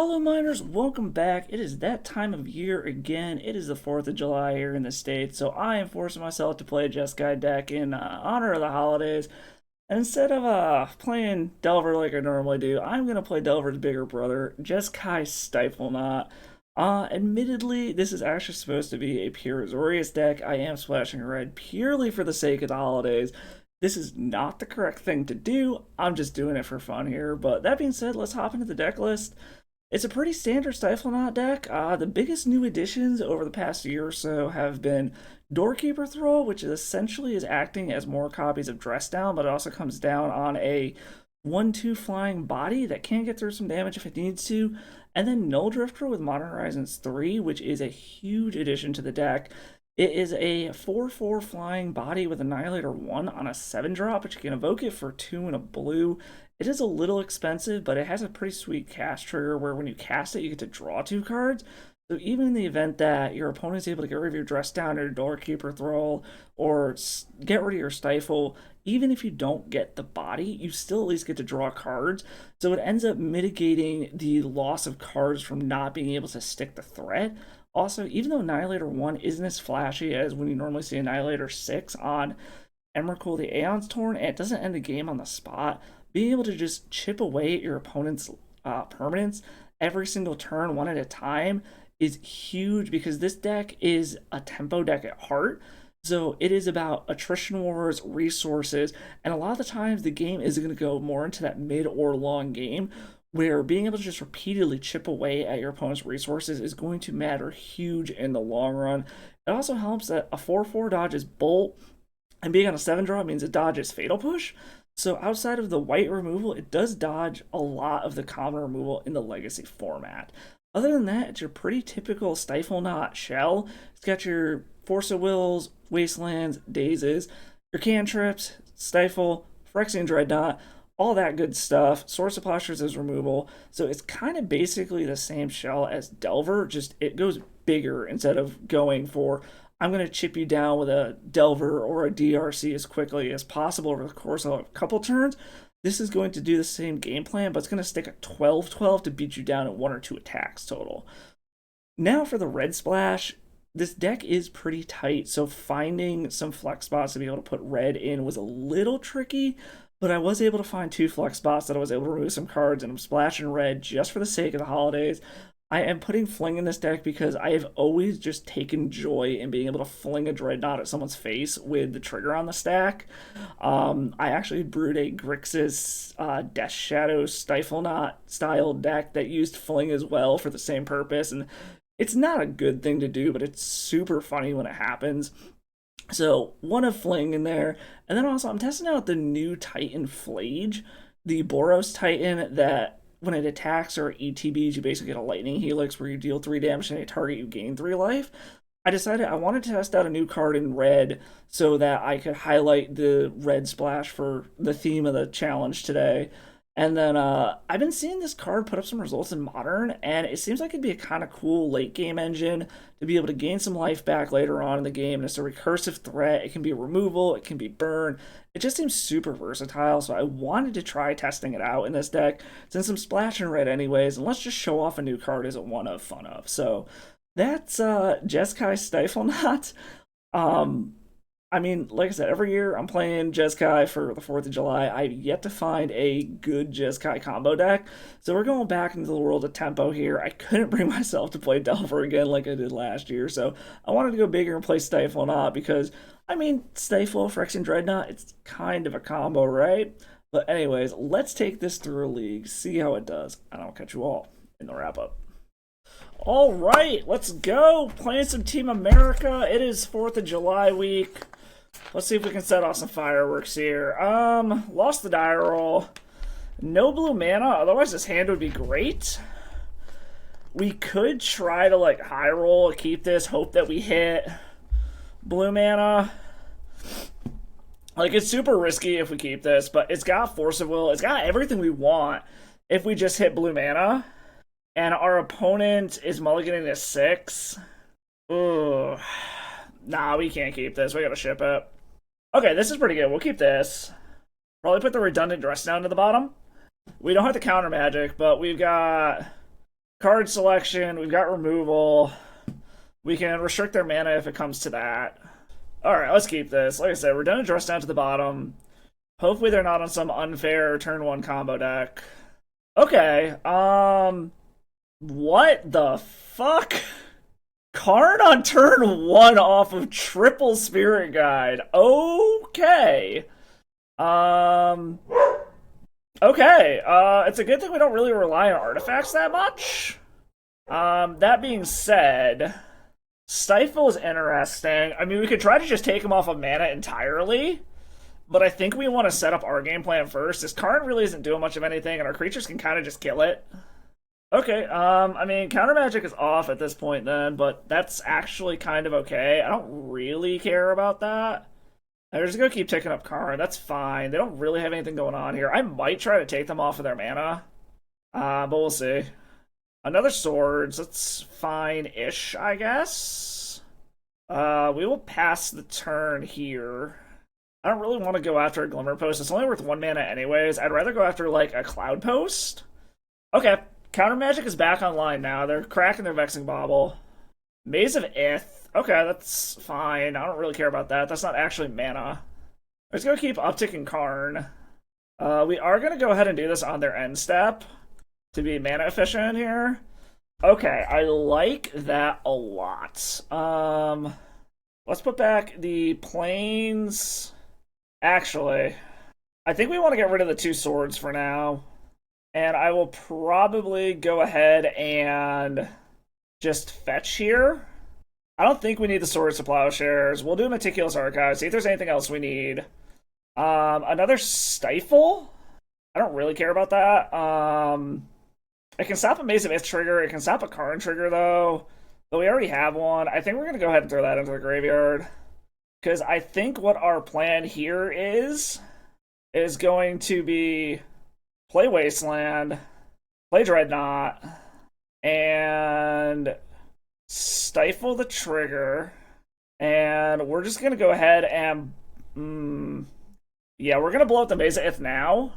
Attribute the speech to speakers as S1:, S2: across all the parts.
S1: Hallo Miners, welcome back. It is that time of year again. It is the 4th of July here in the States, so I am forcing myself to play a Jeskai deck in honor of the holidays. And instead of playing Delver like I normally do, I'm going to play Delver's bigger brother, Jeskai Stiflenought. Admittedly, this is actually supposed to be a pure Azorius deck. I am splashing red purely for the sake of the holidays. This is not the correct thing to do. I'm just doing it for fun here. But that being said, let's hop into the deck list. It's a pretty standard Stiflenought deck. The biggest new additions over the past year or so have been Doorkeeper Thrull, which essentially is acting as more copies of Dress Down, but it also comes down on a 1/2 flying body that can get through some damage if it needs to. And then Nulldrifter with Modern Horizons 3, which is a huge addition to the deck. It is a 4/4 flying body with Annihilator 1 on a 7-drop, but you can evoke it for 2 and a blue. It is a little expensive, but it has a pretty sweet cast trigger where when you cast it, you get to draw 2 cards. So even in the event that your opponent is able to get rid of your Dress Down or Doorkeeper Thrull or get rid of your Stifle, even if you don't get the body, you still at least get to draw cards. So it ends up mitigating the loss of cards from not being able to stick the threat. Also, even though Annihilator 1 isn't as flashy as when you normally see Annihilator 6 on Emrakul the Aeon's Torn, and it doesn't end the game on the spot, being able to just chip away at your opponent's permanents every single turn, one at a time, is huge because this deck is a tempo deck at heart. So it is about attrition wars, resources, and a lot of the times the game is going to go more into that mid or long game, where being able to just repeatedly chip away at your opponent's resources is going to matter huge in the long run. It also helps that a 4/4 dodges Bolt, and being on a 7-drop means it dodges Fatal Push. So outside of the white removal, it does dodge a lot of the common removal in the Legacy format. Other than that, it's your pretty typical Stiflenought shell. It's got your Force of Wills, Wastelands, Dazes, your cantrips, Stifle, Phyrexian Dreadnought, all that good stuff. Source of Postures is removal. So it's kind of basically the same shell as Delver, just it goes bigger instead of going for I'm going to chip you down with a Delver or a DRC as quickly as possible over the course of a couple turns. This is going to do the same game plan, but it's going to stick a 12/12 to beat you down at 1 or 2 attacks total. Now for the red splash, this deck is pretty tight, so finding some flex spots to be able to put red in was a little tricky, but I was able to find 2 flex spots that I was able to remove some cards, and I'm splashing red just for the sake of the holidays. I am putting Fling in this deck because I have always just taken joy in being able to fling a Dreadnought at someone's face with the trigger on the stack. I actually brewed a Grixis Death Shadow Stiflenought style deck that used Fling as well for the same purpose, and it's not a good thing to do, but it's super funny when it happens. So one of Fling in there, and then also I'm testing out the new Titan Flage, the Boros Titan that when it attacks or ETBs, you basically get a lightning helix where you deal 3 damage to any target, you gain 3 life. I decided I wanted to test out a new card in red so that I could highlight the red splash for the theme of the challenge today. And then I've been seeing this card put up some results in Modern, and it seems like it'd be a kind of cool late game engine to be able to gain some life back later on in the game. And it's a recursive threat. It can be removal, it can be burn. It just seems super versatile, so I wanted to try testing it out in this deck since I'm splashing red anyways, and let's just show off a new card as a one of fun of. So that's Jeskai Stiflenought. I mean, like I said, every year I'm playing Jeskai for the 4th of July. I've yet to find a good Jeskai combo deck. So we're going back into the world of tempo here. I couldn't bring myself to play Delver again like I did last year. So I wanted to go bigger and play Stiflenought because, I mean, Stifle, Phyrexian Dreadnought, it's kind of a combo, right? But anyways, let's take this through a league, see how it does, and I'll catch you all in the wrap-up. All right, let's go. Playing some Team America. It is 4th of July week. Let's see if we can set off some fireworks here. Lost the die roll. No blue mana, otherwise this hand would be great. We could try to like high roll, keep this, hope that we hit blue mana. Like it's super risky if we keep this, but it's got Force of Will. It's got everything we want if we just hit blue mana. And our opponent is mulliganing to 6. Ugh. Nah, we can't keep this. We gotta ship it. Okay, this is pretty good. We'll keep this. Probably put the redundant Dress Down to the bottom. We don't have the counter magic, but we've got card selection, we've got removal. We can restrict their mana if it comes to that. Alright, let's keep this. Like I said, we're done to dress down to the bottom. Hopefully they're not on some unfair turn 1 combo deck. Okay, what the fuck? Karn on turn 1 off of triple Spirit Guide. Okay. Okay, it's a good thing we don't really rely on artifacts that much. That being said, Stifle is interesting. I mean, we could try to just take him off of mana entirely, but I think we want to set up our game plan first. This Karn really isn't doing much of anything, and our creatures can kind of just kill it. Okay, I mean, counter magic is off at this point then, but that's actually kind of okay. I don't really care about that. They're just gonna keep ticking up Karn. That's fine. They don't really have anything going on here. I might try to take them off of their mana, but we'll see. Another swords. That's fine-ish, I guess. We will pass the turn here. I don't really want to go after a Glimmer Post. It's only worth 1 mana anyways. I'd rather go after, like, a Cloudpost. Okay. Counter Magic is back online now. They're cracking their Vexing Bauble. Maze of Ith. Okay, that's fine. I don't really care about that. That's not actually mana. Let's go keep upticking Karn. We are going to go ahead and do this on their end step to be mana efficient here. Okay, I like that a lot. Let's put back the planes. Actually, I think we want to get rid of the 2 swords for now. And I will probably go ahead and just fetch here. I don't think we need the Swords to Plowshares. We'll do Meticulous Archive, see if there's anything else we need. Another Stifle? I don't really care about that. It can stop a Maze of Ith trigger. It can stop a Karn trigger, though. But we already have one. I think we're going to go ahead and throw that into the graveyard. Because I think what our plan here is going to be play Wasteland, play Dreadnought, and Stifle the trigger. And we're just going to go ahead and... yeah, we're going to blow up the Maze of Ith now.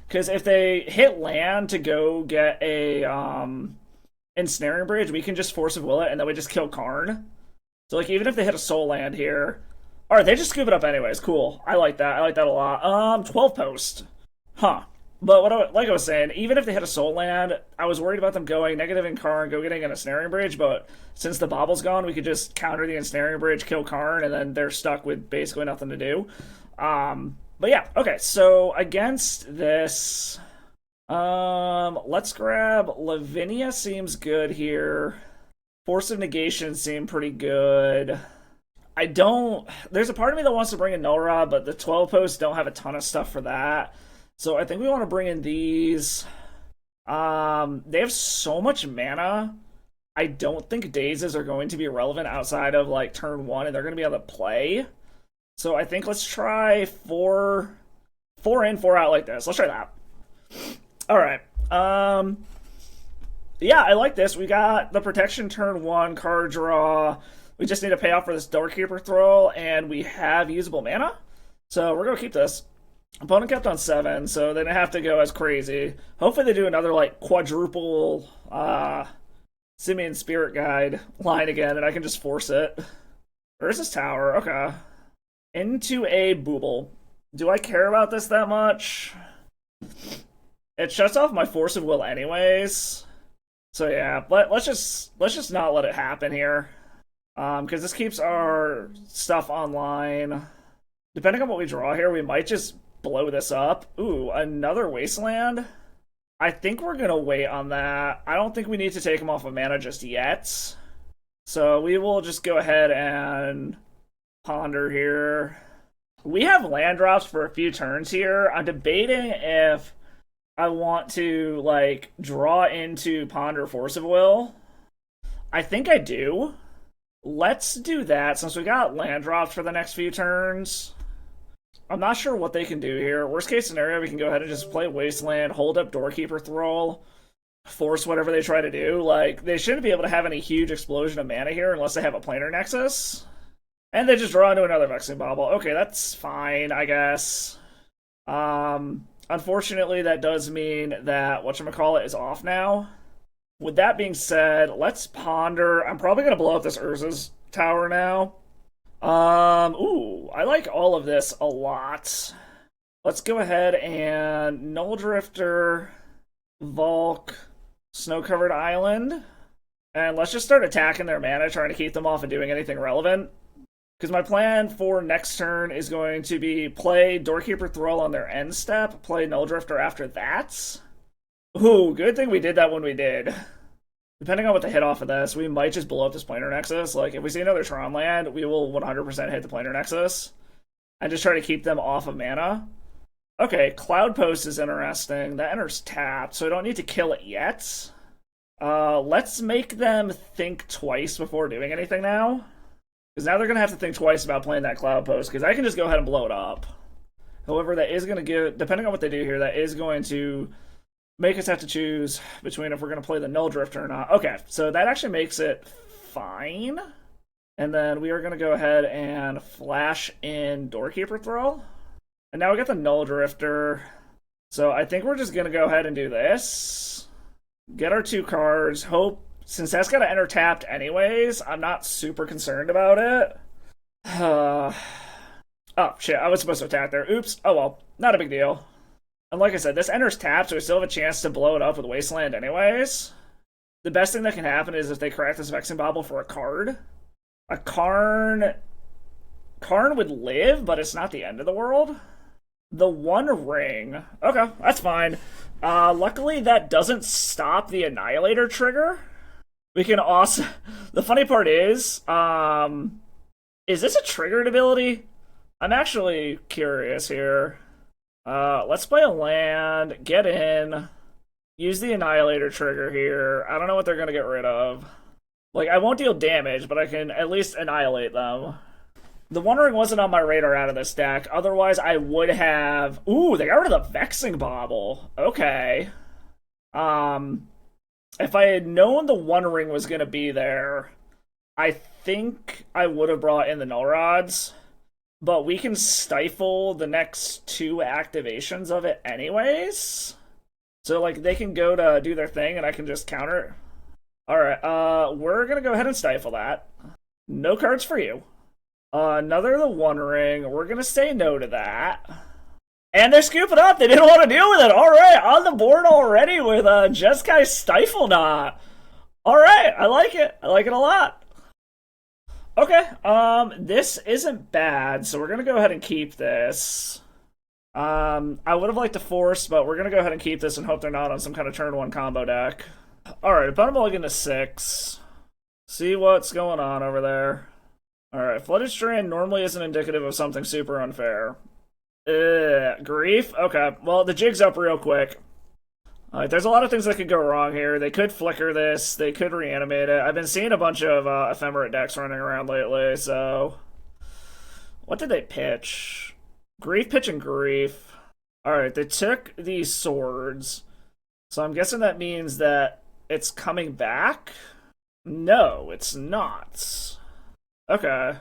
S1: Because if they hit land to go get a Ensnaring Bridge, we can just Force of Will it, and then we just kill Karn. So, like, even if they hit a Soul Land here... Alright, they just scoop it up anyways. Cool. I like that. I like that a lot. 12 post. Huh. But like I was saying, even if they hit a Soul Land, I was worried about them going negative in Karn, go getting an Ensnaring Bridge, but since the Bauble's gone, we could just counter the Ensnaring Bridge, kill Karn, and then they're stuck with basically nothing to do. But yeah, okay, so against this, let's grab Lavinia, seems good here. Force of Negation seemed pretty good. There's a part of me that wants to bring in Null Rod, but the 12 posts don't have a ton of stuff for that. So I think we want to bring in these. They have so much mana. I don't think Dazes are going to be relevant outside of like turn 1, and they're going to be able to play. So I think let's try 4 in, 4 out like this. Let's try that. All right. Yeah, I like this. We got the protection turn 1, card draw. We just need to pay off for this Doorkeeper Thrull, and we have usable mana. So we're going to keep this. Opponent kept on 7, so they didn't have to go as crazy. Hopefully they do another, like, quadruple Simian Spirit Guide line again, and I can just force it. Where's this tower? Okay. Into a Booble. Do I care about this that much? It shuts off my Force of Will anyways. So yeah, let's just not let it happen here. Because this keeps our stuff online. Depending on what we draw here, we might just blow this up. Ooh, another Wasteland? I think we're going to wait on that. I don't think we need to take him off of mana just yet. So we will just go ahead and ponder here. We have land drops for a few turns here. I'm debating if I want to, like, draw into Ponder Force of Will. I think I do. Let's do that since we got land drops for the next few turns. I'm not sure what they can do here. Worst case scenario, we can go ahead and just play Wasteland, hold up Doorkeeper Thrull, force whatever they try to do. Like, they shouldn't be able to have any huge explosion of mana here unless they have a Planar Nexus. And they just draw into another Vexing Bauble. Okay, that's fine, I guess. Unfortunately, that does mean that whatchamacallit is off now. With that being said, let's ponder. I'm probably gonna blow up this Urza's tower now. Ooh, I like all of this a lot. Let's go ahead and Nulldrifter, Volk, Snow-Covered Island, and let's just start attacking their mana, trying to keep them off of doing anything relevant. Because my plan for next turn is going to be play Doorkeeper Thrull on their end step, play Nulldrifter after that. Ooh, good thing we did that when we did. Depending on what the hit off of this, we might just blow up this Planar Nexus. Like, if we see another Tron land, we will 100% hit the Planar Nexus. And just try to keep them off of mana. Okay, Cloudpost is interesting. That enters tapped, so I don't need to kill it yet. Let's make them think twice before doing anything now. Because now they're going to have to think twice about playing that Cloudpost, because I can just go ahead and blow it up. However, that is going to give, depending on what they do here, that is going to make us have to choose between if we're going to play the Nulldrifter or not. Okay, so that actually makes it fine. And then we are going to go ahead and flash in Doorkeeper Thrull. And now we got the Nulldrifter. So I think we're just going to go ahead and do this. Get our 2 cards. Hope, since that's got to enter tapped anyways, I'm not super concerned about it. Oh, shit, I was supposed to attack there. Oops. Oh well, not a big deal. And like I said, this enters tapped, so we still have a chance to blow it up with Wasteland anyways. The best thing that can happen is if they crack this Vexing Bauble for a card. A Karn would live, but it's not the end of the world. The One Ring. Okay, that's fine. Luckily, that doesn't stop the Annihilator trigger. We can also... The funny part is this a triggered ability? I'm actually curious here. Let's play a land, get in, use the Annihilator trigger here. I don't know what they're going to get rid of. Like, I won't deal damage, but I can at least annihilate them. The One Ring wasn't on my radar out of this deck. Otherwise, I would have... Ooh, they got rid of the Vexing Bauble. Okay. If I had known the One Ring was going to be there, I think I would have brought in the Null Rods. But we can stifle the next 2 activations of it anyways. So, like, they can go to do their thing and I can just counter it. Alright, we're gonna go ahead and stifle that. No cards for you. Another the One Ring. We're gonna say no to that. And they're scooping up. They didn't want to deal with it. Alright, on the board already with Jeskai Stiflenought. Alright, I like it. I like it a lot. Okay, this isn't bad, so we're gonna go ahead and keep this. I would have liked to force, but we're gonna go ahead and keep this and hope they're not on some kind of turn 1 combo deck. Alright, put them all into 6. See what's going on over there. Alright, Flooded Strand normally isn't indicative of something super unfair. Grief? Okay, well, the jig's up real quick. Alright, there's a lot of things that could go wrong here. They could flicker this, they could reanimate it. I've been seeing a bunch of Ephemerate decks running around lately, so... What did they pitch? Grief, pitch, and Grief. Alright, they took these swords. So I'm guessing that means that it's coming back? No, it's not. Okay.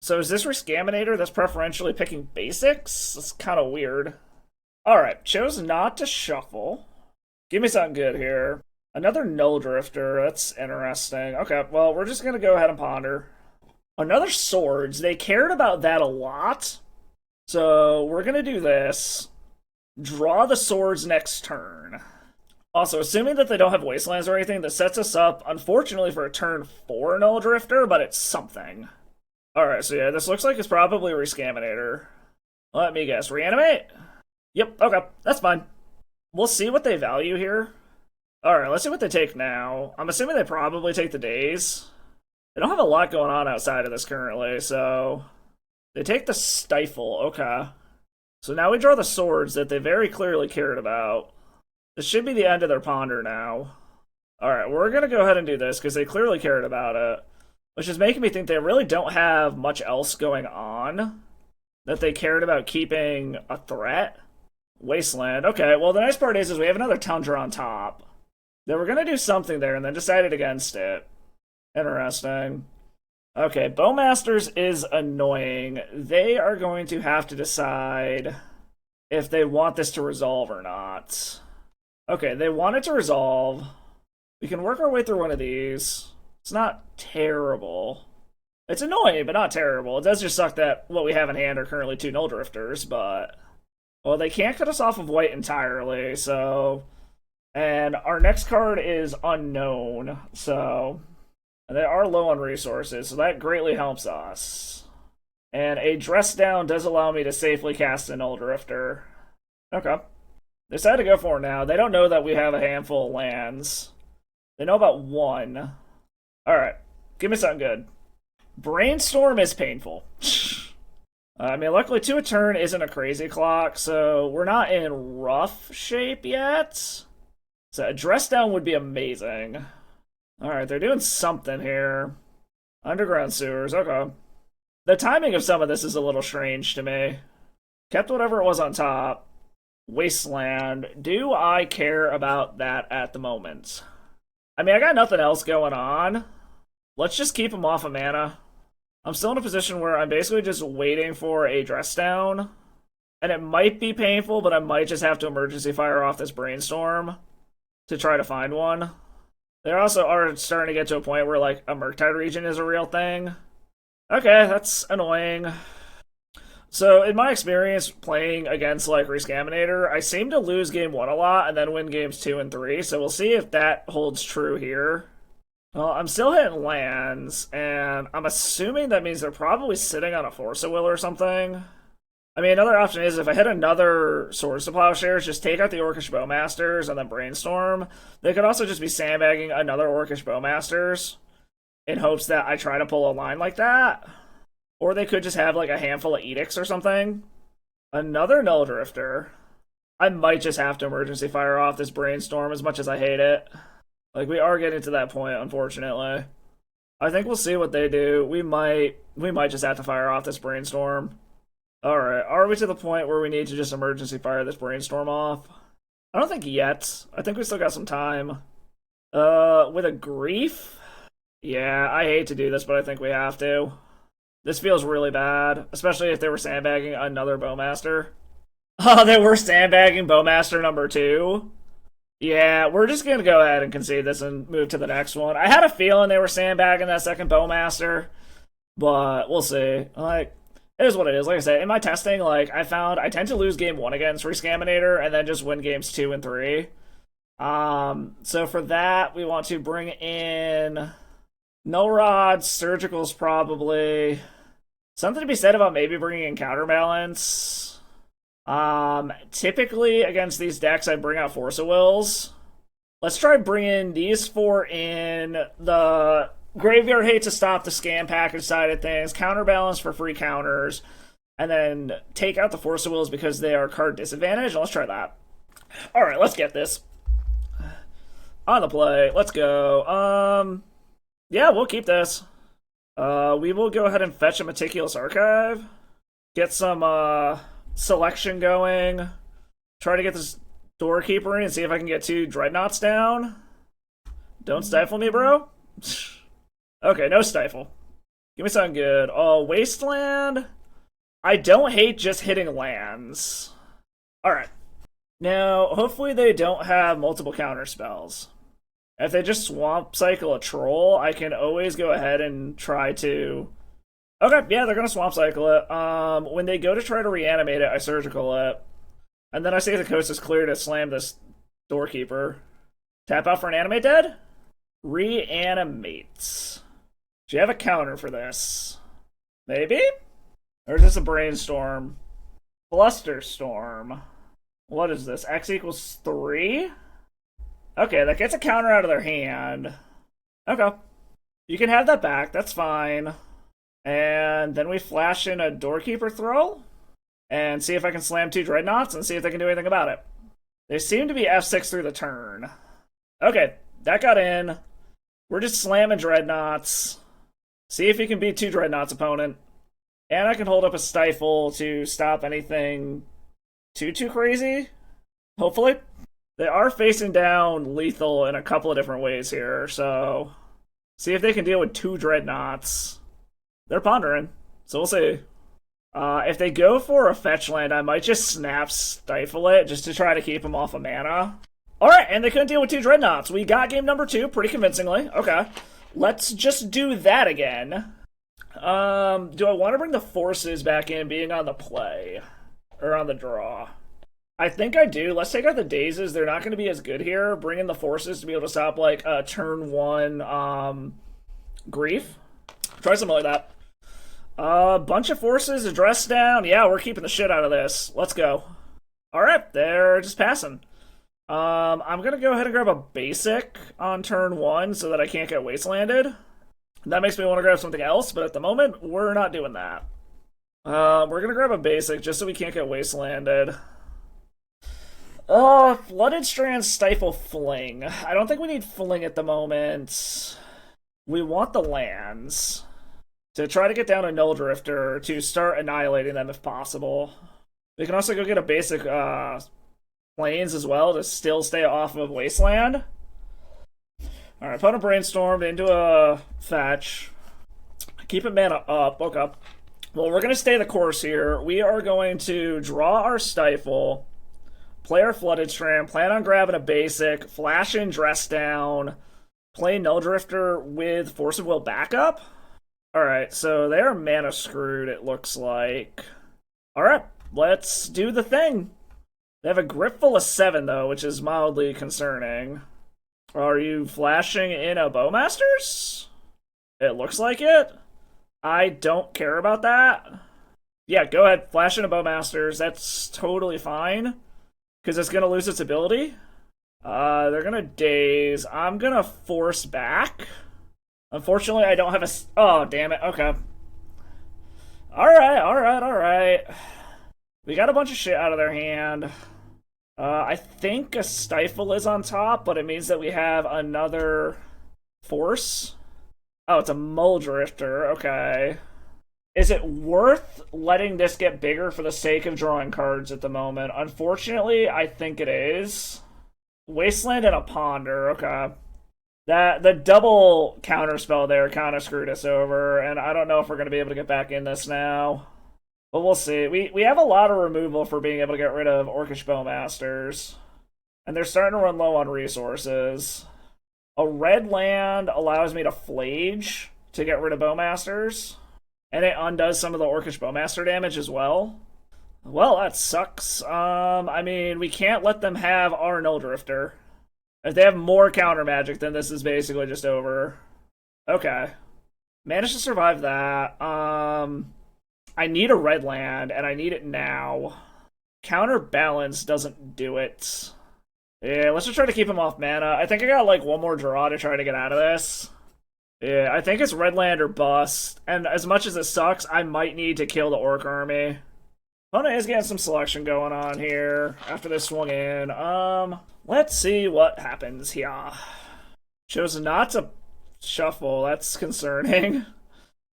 S1: So is this Re-Scaminator that's preferentially picking basics? That's kind of weird. Alright, chose not to shuffle. Give me something good here. Another Nulldrifter, that's interesting. Okay, well, we're just gonna go ahead and ponder. Another Swords, they cared about that a lot. So we're gonna do this. Draw the Swords next turn. Also, assuming that they don't have Wastelands or anything, this sets us up, unfortunately, for a turn 4 Nulldrifter, but it's something. Alright, so yeah, this looks like it's probably Re-Scaminator. Let me guess, Reanimate? Yep, okay, that's fine. We'll see what they value here. Alright, let's see what they take now. I'm assuming they probably take the Daze. They don't have a lot going on outside of this currently, so... They take the Stifle, okay. So now we draw the Swords that they very clearly cared about. This should be the end of their ponder now. Alright, we're gonna go ahead and do this, because they clearly cared about it. Which is making me think they really don't have much else going on. That they cared about keeping a threat. Wasteland. Okay, well the nice part is we have another Tundra on top. They were gonna do something there and then decided against it. Interesting. Okay, Bowmasters is annoying. They are going to have to decide if they want this to resolve or not. Okay, they want it to resolve. We can work our way through one of these. It's not terrible. It's annoying, but not terrible. It does just suck that what we have in hand are currently 2 Nulldrifters, but... Well, they can't cut us off of white entirely, so... And our next card is unknown, so... And they are low on resources, so that greatly helps us. And a dress down does allow me to safely cast a Nulldrifter. Okay. They decided to go for it now. They don't know that we have a handful of lands. They know about 1. Alright. Give me something good. Brainstorm is painful. I mean, luckily 2 a turn isn't a crazy clock, so we're not in rough shape yet. So a dress down would be amazing. Alright, they're doing something here. Underground sewers, okay. The timing of some of this is a little strange to me. Kept whatever it was on top. Wasteland. Do I care about that at the moment? I mean, I got nothing else going on. Let's just keep them off of mana. I'm still in a position where I'm basically just waiting for a dress down. And it might be painful, but I might just have to emergency fire off this brainstorm to try to find one. They also are starting to get to a point where, like, a Murktide region is a real thing. Okay, that's annoying. So, in my experience playing against, like, Re-Scaminator, I seem to lose game 1 a lot and then win games 2 and 3, so we'll see if that holds true here. Well, I'm still hitting lands, and I'm assuming that means they're probably sitting on a Force of Will or something. I mean, another option is if I hit another Swords to Plowshares, just take out the Orcish Bowmasters and then Brainstorm. They could also just be sandbagging another Orcish Bowmasters in hopes that I try to pull a line like that. Or they could just have like a handful of Edicts or something. Another Nulldrifter. I might just have to emergency fire off this Brainstorm as much as I hate it. Like, we are getting to that point, unfortunately. I think we'll see what they do. We might just have to fire off this Brainstorm. Alright, are we to the point where we need to just emergency fire this Brainstorm off? I don't think yet. I think we still got some time. With a Grief? Yeah, I hate to do this, but I think we have to. This feels really bad, especially if they were sandbagging another Bowmaster. Oh, they were sandbagging Bowmaster number 2? Yeah, we're just gonna go ahead and concede this and move to the next one. I had a feeling they were sandbagging that second Bowmaster, but we'll see. Like, it is what it is. Like I said, in my testing, like, I found I tend to lose game 1 against Re-Scaminator and then just win games 2 and 3. So for that, we want to bring in Null Rods, Surgicals probably. Something to be said about maybe bringing in Counterbalance. Typically against these decks, I bring out Force of Wills. Let's try bringing these 4 in. The Graveyard Hate to stop the scam package side of things, Counterbalance for free counters, and then take out the Force of Wills because they are card disadvantage. Let's try that. Alright, let's get this. On the play, let's go. Yeah, we'll keep this. We will go ahead and fetch a Meticulous Archive. Get some, selection going. Try to get this Doorkeeper in and see if I can get 2 Dreadnoughts down. Don't stifle me, bro. Okay, no stifle. Give me something good. Oh, Wasteland? I don't hate just hitting lands. Alright. Now, hopefully they don't have multiple counter spells. If they just Swamp Cycle a Troll, I can always go ahead and try to... Okay, yeah, they're gonna Swamp Cycle it. When they go to try to reanimate it, I Surgical it. And then I see the coast is clear to slam this Doorkeeper. Tap out for an Animate Dead? Reanimates. Do you have a counter for this? Maybe? Or is this a Brainstorm? Blusterstorm. What is this? X equals 3? Okay, that gets a counter out of their hand. Okay. You can have that back, that's fine. And then we flash in a Doorkeeper Thrull and see if I can slam 2 Dreadnoughts and see if they can do anything about it. They seem to be F6 through the turn. Okay, that got in. We're just slamming Dreadnoughts. See if he can beat 2 Dreadnoughts, opponent. And I can hold up a Stifle to stop anything too crazy. Hopefully. They are facing down lethal in a couple of different ways here, so... See if they can deal with 2 Dreadnoughts. They're pondering, so we'll see. If they go for a fetch land, I might just snap Stifle it just to try to keep them off of mana. Alright, and they couldn't deal with 2 Dreadnoughts. We got game number 2 pretty convincingly. Okay. Let's just do that again. Do I want to bring the forces back in being on the play? Or on the draw? I think I do. Let's take out the dazes. They're not going to be as good here. Bring in the forces to be able to stop, like, turn 1, grief. Try something like that. Bunch of forces, address down. Yeah, we're keeping the shit out of this. Let's go. Alright, they're just passing. I'm gonna go ahead and grab a basic on turn 1 so that I can't get wastelanded. That makes me want to grab something else, but at the moment, we're not doing that. We're gonna grab a basic just so we can't get wastelanded. Flooded Strands stifle Fling. I don't think we need Fling at the moment. We want the lands to try to get down a Nulldrifter to start annihilating them if possible. We can also go get a basic planes as well to still stay off of Wasteland. Alright, opponent brainstormed into a fetch. Keep it mana up. Okay. Well, we're going to stay the course here. We are going to draw our Stifle, play our Flooded Strand, plan on grabbing a basic, flash in, dress down, play Nulldrifter with Force of Will backup. Alright, so they're mana screwed, it looks like. Alright, let's do the thing. They have a grip full of 7, though, which is mildly concerning. Are you flashing in a Bowmasters? It looks like it. I don't care about that. Yeah, go ahead, flash in a Bowmasters. That's totally fine. Because it's going to lose its ability. They're going to daze. I'm going to force back. Unfortunately, I don't have a... Oh, damn it. Okay. Alright. We got a bunch of shit out of their hand. I think a Stifle is on top, but it means that we have another force. Oh, it's a Nulldrifter. Okay. Is it worth letting this get bigger for the sake of drawing cards at the moment? Unfortunately, I think it is. Wasteland and a Ponder. Okay. The double counterspell there kind of screwed us over, and I don't know if we're going to be able to get back in this now. But we'll see. We have a lot of removal for being able to get rid of Orcish Bowmasters. And they're starting to run low on resources. A red land allows me to Flage to get rid of Bowmasters. And it undoes some of the Orcish Bowmaster damage as well. Well, that sucks. I mean, we can't let them have our Nulldrifter. If they have more counter magic, then this is basically just over. Okay. Managed to survive that. I need a red land, and I need it now. Counterbalance doesn't do it. Yeah, let's just try to keep him off mana. I think I got, like, one more draw to try to get out of this. Yeah, I think it's red land or bust. And as much as it sucks, I might need to kill the Orc army. Opponent is getting some selection going on here after this swung in. Let's see what happens here. Chose not to shuffle. That's concerning.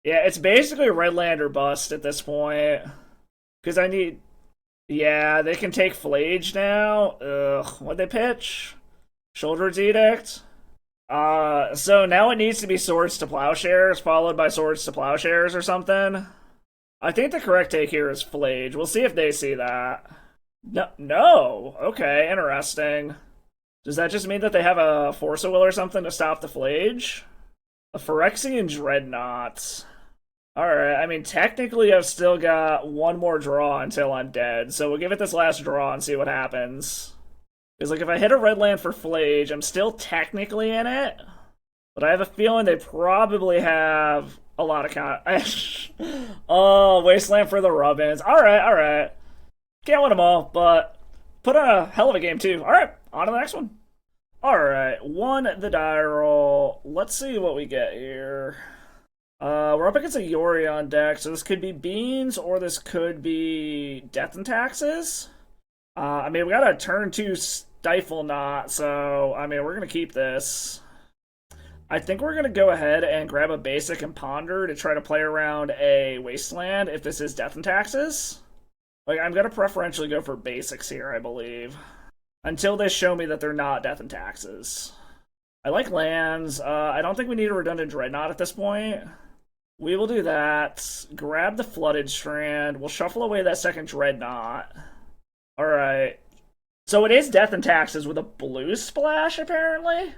S1: Yeah, it's basically red land or bust at this point. Because I need... Yeah, they can take Flage now. Ugh, what'd they pitch? Shoulder's Edict? So now it needs to be Swords to Plowshares, followed by Swords to Plowshares or something. I think the correct take here is Flage. We'll see if they see that. No. Okay, interesting. Does that just mean that they have a Force of Will or something to stop the Flage? A Phyrexian Dreadnought. Alright, I mean, technically I've still got one more draw until I'm dead, so we'll give it this last draw and see what happens. Because, like, if I hit a red land for Flage, I'm still technically in it, but I have a feeling they probably have a lot of count. Oh, Wasteland for the Rubbins. Alright. Can't win them all, but put on a hell of a game, too. Alright, on to the next one. Alright, won the die roll. Let's see what we get here. We're up against a Yorion deck, so this could be Beans, or this could be Death and Taxes. I mean, we got a turn 2 Stiflenought, so, I mean, we're going to keep this. I think we're going to go ahead and grab a basic and Ponder to try to play around a Wasteland if this is Death and Taxes. Like, I'm going to preferentially go for basics here, I believe. Until they show me that they're not Death and Taxes. I like lands. I don't think we need a redundant Dreadnought at this point. We will do that. Grab the Flooded Strand. We'll shuffle away that second Dreadnought. Alright. So it is Death and Taxes with a blue splash, apparently.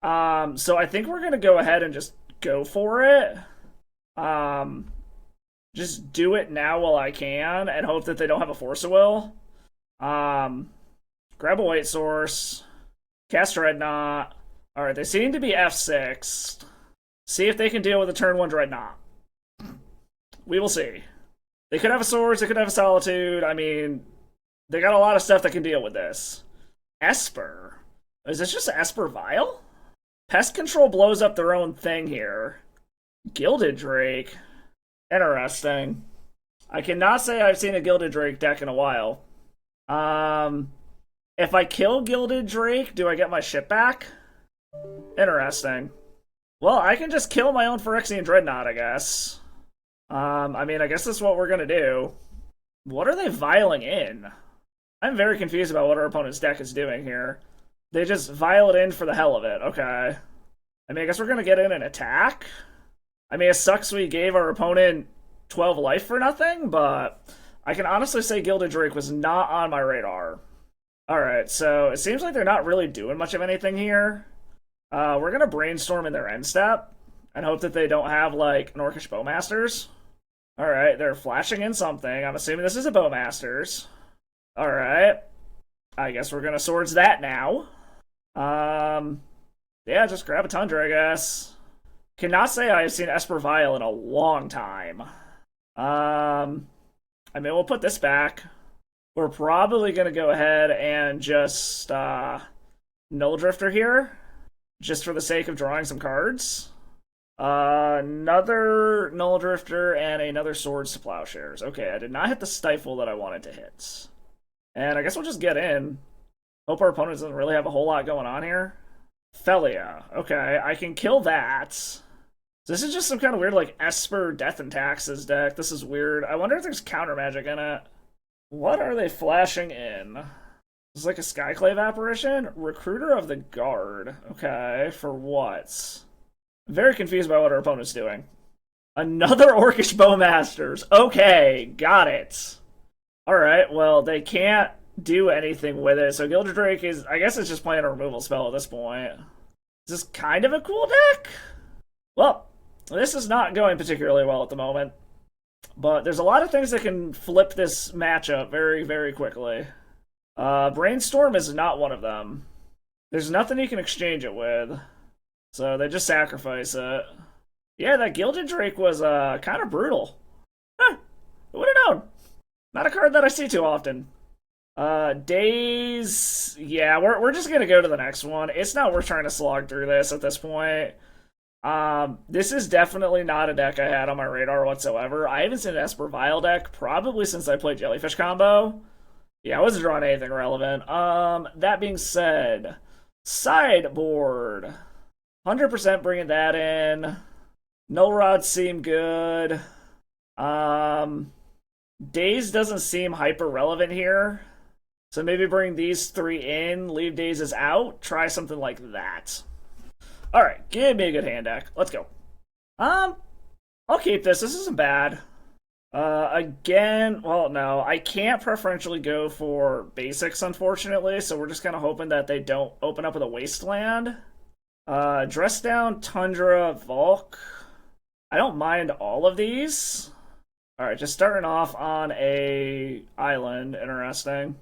S1: So I think we're gonna go ahead and just go for it. Just do it now while I can, and hope that they don't have a Force of Will. Grab a White Source. Cast Dreadnought. Alright, they seem to be F6. See if they can deal with a turn 1 Dreadnought. We will see. They could have a Swords, they could have a Solitude. I mean, they got a lot of stuff that can deal with this. Esper. Is this just Esper Vial? Pest Control blows up their own thing here. Gilded Drake. Interesting. I cannot say I've seen a Gilded Drake deck in a while. If I kill Gilded Drake, do I get my ship back? Interesting. Well, I can just kill my own Phyrexian Dreadnought, I guess. I mean, I guess that's what we're gonna do. What are they vialing in? I'm very confused about what our opponent's deck is doing here. They just vial it in for the hell of it. Okay. I mean, I guess we're gonna get in and attack. I mean, it sucks we gave our opponent 12 life for nothing, but I can honestly say Gilded Drake was not on my radar. Alright, so it seems like they're not really doing much of anything here. We're gonna brainstorm in their end step and hope that they don't have, like, an Orcish Bowmasters. Alright, they're flashing in something. I'm assuming this is a Bowmasters. Alright. I guess we're gonna Swords that now. Yeah, just grab a Tundra, I guess. Cannot say I've seen Esper Vial in a long time. I mean, we'll put this back. We're probably going to go ahead and just Nulldrifter here, just for the sake of drawing some cards. Another Nulldrifter and another Swords to Plowshares. Okay, I did not hit the Stifle that I wanted to hit. And I guess we'll just get in. Hope our opponent doesn't really have a whole lot going on here. Felia. Okay, I can kill that. This is just some kind of weird, like, Esper Death and Taxes deck. This is weird. I wonder if there's counter magic in it. What are they flashing in? This is like a Skyclave apparition? Recruiter of the Guard. Okay, for what? I'm very confused by what our opponent's doing. Another Orcish Bowmasters. Okay, got it. Alright, well, they can't do anything with it, so Gilded Drake is... I guess it's just playing a removal spell at this point. Is this kind of a cool deck? Well, this is not going particularly well at the moment. But there's a lot of things that can flip this matchup very, very quickly. Brainstorm is not one of them. There's nothing you can exchange it with. So they just sacrifice it. Yeah, that Gilded Drake was kind of brutal. Huh, who would have known? Not a card that I see too often. Days... Yeah, we're just gonna go to the next one. It's not worth trying to slog through this at this point. This is definitely not a deck I had on my radar whatsoever. I haven't seen an Esper Vial deck probably since I played Jellyfish Combo. Yeah, I wasn't drawing anything relevant. That being said, sideboard. 100% bringing that in. Null Rods seem good. Days doesn't seem hyper relevant here. So maybe bring these three in, leave Days out, try something like that. Alright, give me a good hand deck. Let's go. I'll keep this. This isn't bad. Again, well, no. I can't preferentially go for basics, unfortunately, so we're just kind of hoping that they don't open up with a Wasteland. Dress Down, Tundra, Volk. I don't mind all of these. Alright, just starting off on a island. Interesting.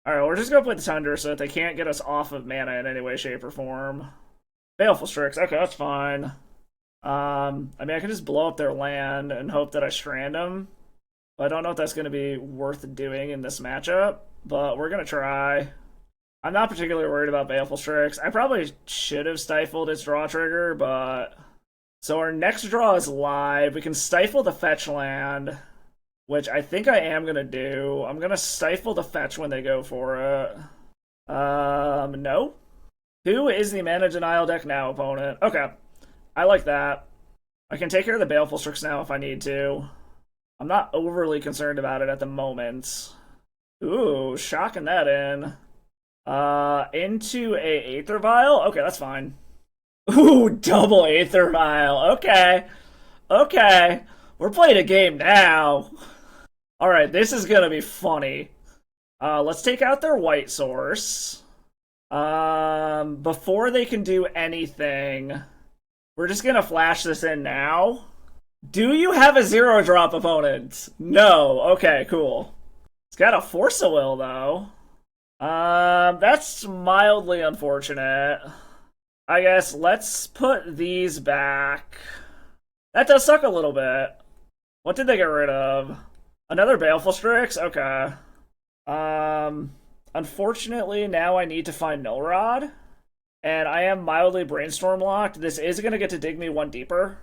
S1: Alright, we're just gonna play the Tundra so that they can't get us off of mana in any way, shape, or form. Baleful Strix. Okay, that's fine. I mean, I can just blow up their land and hope that I strand them. But I don't know if that's going to be worth doing in this matchup. But we're going to try. I'm not particularly worried about Baleful Strix. I probably should have stifled its draw trigger, but... So our next draw is live. We can stifle the fetch land, which I think I am going to do. I'm going to stifle the fetch when they go for it. No. Who is the mana denial deck now, opponent? Okay. I like that. I can take care of the Baleful Strix now if I need to. I'm not overly concerned about it at the moment. Ooh, shocking that in. Into a Aether Vial? Okay, that's fine. Ooh, double Aether Vial. Okay. Okay. We're playing a game now. Alright, this is gonna be funny. Let's take out their white source. Before they can do anything, we're just gonna flash this in now. Do you have a 0-drop opponent? No. Okay, cool. It's got a Force of Will, though. That's mildly unfortunate. I guess let's put these back. That does suck a little bit. What did they get rid of? Another Baleful Strix? Okay. Unfortunately, now I need to find Null Rod. And I am mildly brainstorm locked. This is going to get to dig me one deeper.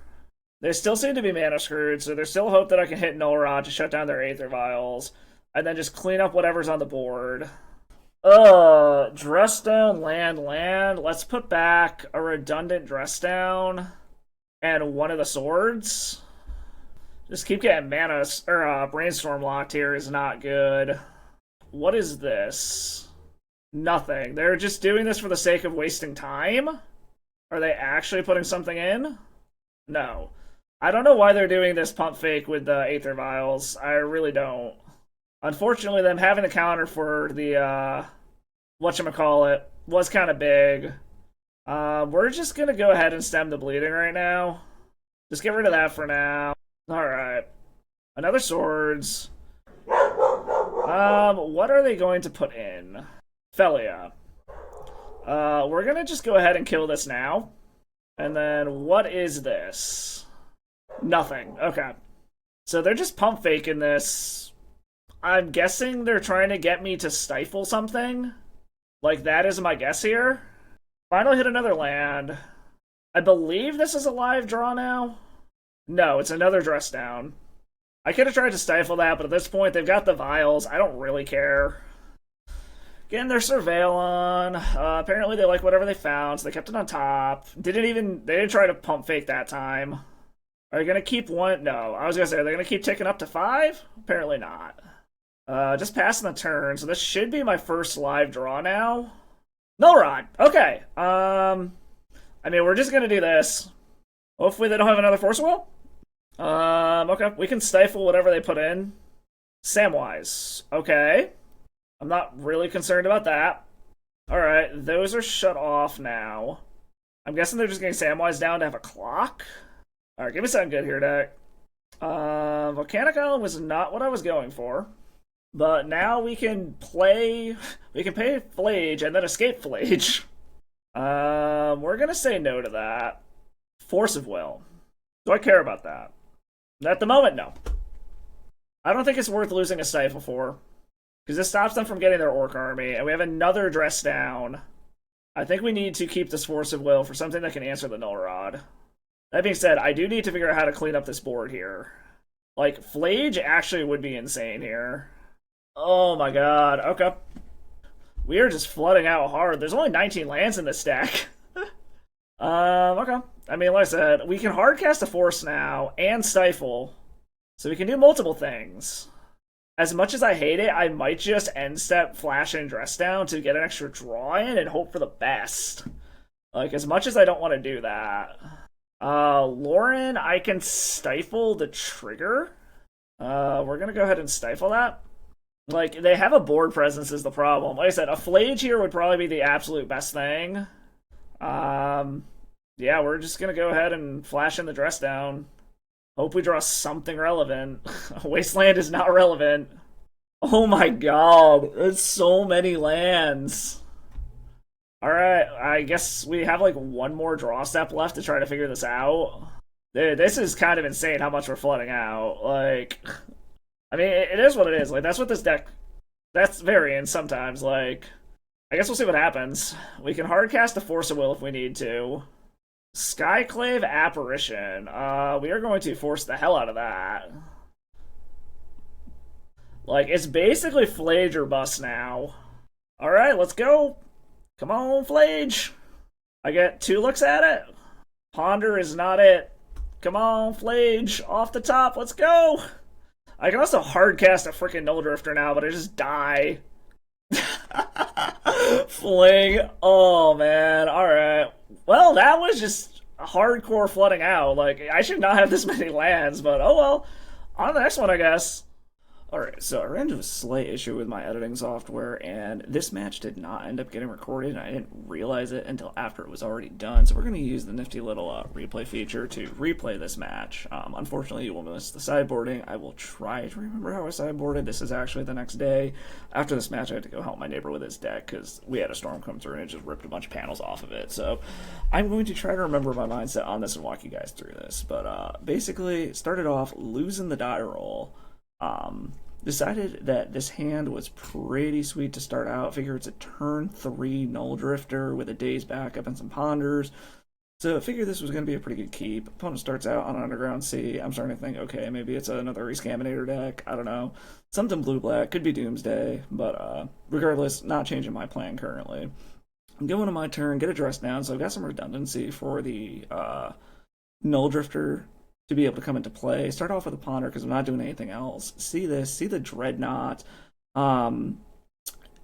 S1: They still seem to be mana screwed, so there's still hope that I can hit Null Rod to shut down their Aether Vials. And then just clean up whatever's on the board. Dress down, land. Let's put back a redundant dress down and one of the swords. Just keep getting mana, or brainstorm locked here is not good. What is this? Nothing. They're just doing this for the sake of wasting time? Are they actually putting something in? No. I don't know why they're doing this pump fake with the Aether Vials. I really don't. Unfortunately, them having the counter for the, whatchamacallit, was kind of big. We're just gonna go ahead and stem the bleeding right now. Just get rid of that for now. Alright. Another swords. What are they going to put in? Felia. We're gonna just go ahead and kill this now. And then, what is this? Nothing. Okay. So they're just pump faking this. I'm guessing they're trying to get me to stifle something. Like, that is my guess here. Finally hit another land. I believe this is a live draw now. No, it's another dress down. I could have tried to stifle that, but at this point, they've got the vials. I don't really care. Getting their surveil on. Apparently, they like whatever they found, so they kept it on top. They didn't try to pump fake that time. Are they going to keep one? No. I was going to say, are they going to keep ticking up to 5? Apparently not. Just passing the turn, so this should be my first live draw now. Null Rod! Okay. I mean, we're just going to do this. Hopefully they don't have another Force Will. Okay. We can stifle whatever they put in. Samwise. Okay. I'm not really concerned about that. Alright, those are shut off now. I'm guessing they're just getting Samwise down to have a clock? Alright, give me something good here, deck. Volcanic Island was not what I was going for. But now we can pay Flage and then escape Flage. We're gonna say no to that. Force of Will. Do I care about that? At the moment, no. I don't think it's worth losing a Stifle for. Because this stops them from getting their Orc Army, and we have another dress down. I think we need to keep this Force of Will for something that can answer the Null Rod. That being said, I do need to figure out how to clean up this board here. Like, Flage actually would be insane here. Oh my god, okay. We are just flooding out hard. There's only 19 lands in this deck. Okay. I mean, like I said, we can hardcast a Force now, and Stifle. So we can do multiple things. As much as I hate it, I might just end step Flash and Dress Down to get an extra draw in and hope for the best. Like, as much as I don't want to do that. Lauren, I can Stifle the trigger. We're gonna go ahead and Stifle that. Like, they have a board presence is the problem. Like I said, a Flage here would probably be the absolute best thing. Yeah, we're just gonna go ahead and Flash in the Dress Down. Hope we draw something relevant. Wasteland is not relevant. Oh my god, there's so many lands. Alright, I guess we have like one more draw step left to try to figure this out. Dude, this is kind of insane how much we're flooding out. Like, I mean, it is what it is. Like, that's what this deck... That's varying sometimes. Like, I guess we'll see what happens. We can hardcast a Force of Will if we need to. Skyclave Apparition. We are going to force the hell out of that. Like, it's basically Flage or bust now. Alright, let's go. Come on, Flage. I get 2 looks at it. Ponder is not it. Come on, Flage. Off the top, let's go. I can also hardcast a freaking Nulldrifter now, but I just die. Fling. Oh, man. Alright. Well, that was just hardcore flooding out. Like, I should not have this many lands, but oh well. On to the next one, I guess. Alright, so I ran into a slight issue with my editing software, and this match did not end up getting recorded, and I didn't realize it until after it was already done. So we're going to use the nifty little replay feature to replay this match. Unfortunately, you will miss the sideboarding. I will try to remember how I sideboarded. This is actually the next day. After this match, I had to go help my neighbor with his deck, because we had a storm come through, and it just ripped a bunch of panels off of it. So I'm going to try to remember my mindset on this and walk you guys through this. But basically, started off losing the die roll. Decided that this hand was pretty sweet to start out. Figure it's a turn 3 Nulldrifter with a day's backup and some ponders. So I figured this was going to be a pretty good keep. Opponent starts out on an Underground Sea. I'm starting to think, okay, maybe it's another Re-Scaminator deck. I don't know. Something blue-black. Could be Doomsday. But regardless, not changing my plan currently. I'm going to my turn, get a dress down. So I've got some redundancy for the Nulldrifter to be able to come into play. Start off with a ponder because I'm not doing anything else. See this, see the Dreadnought. End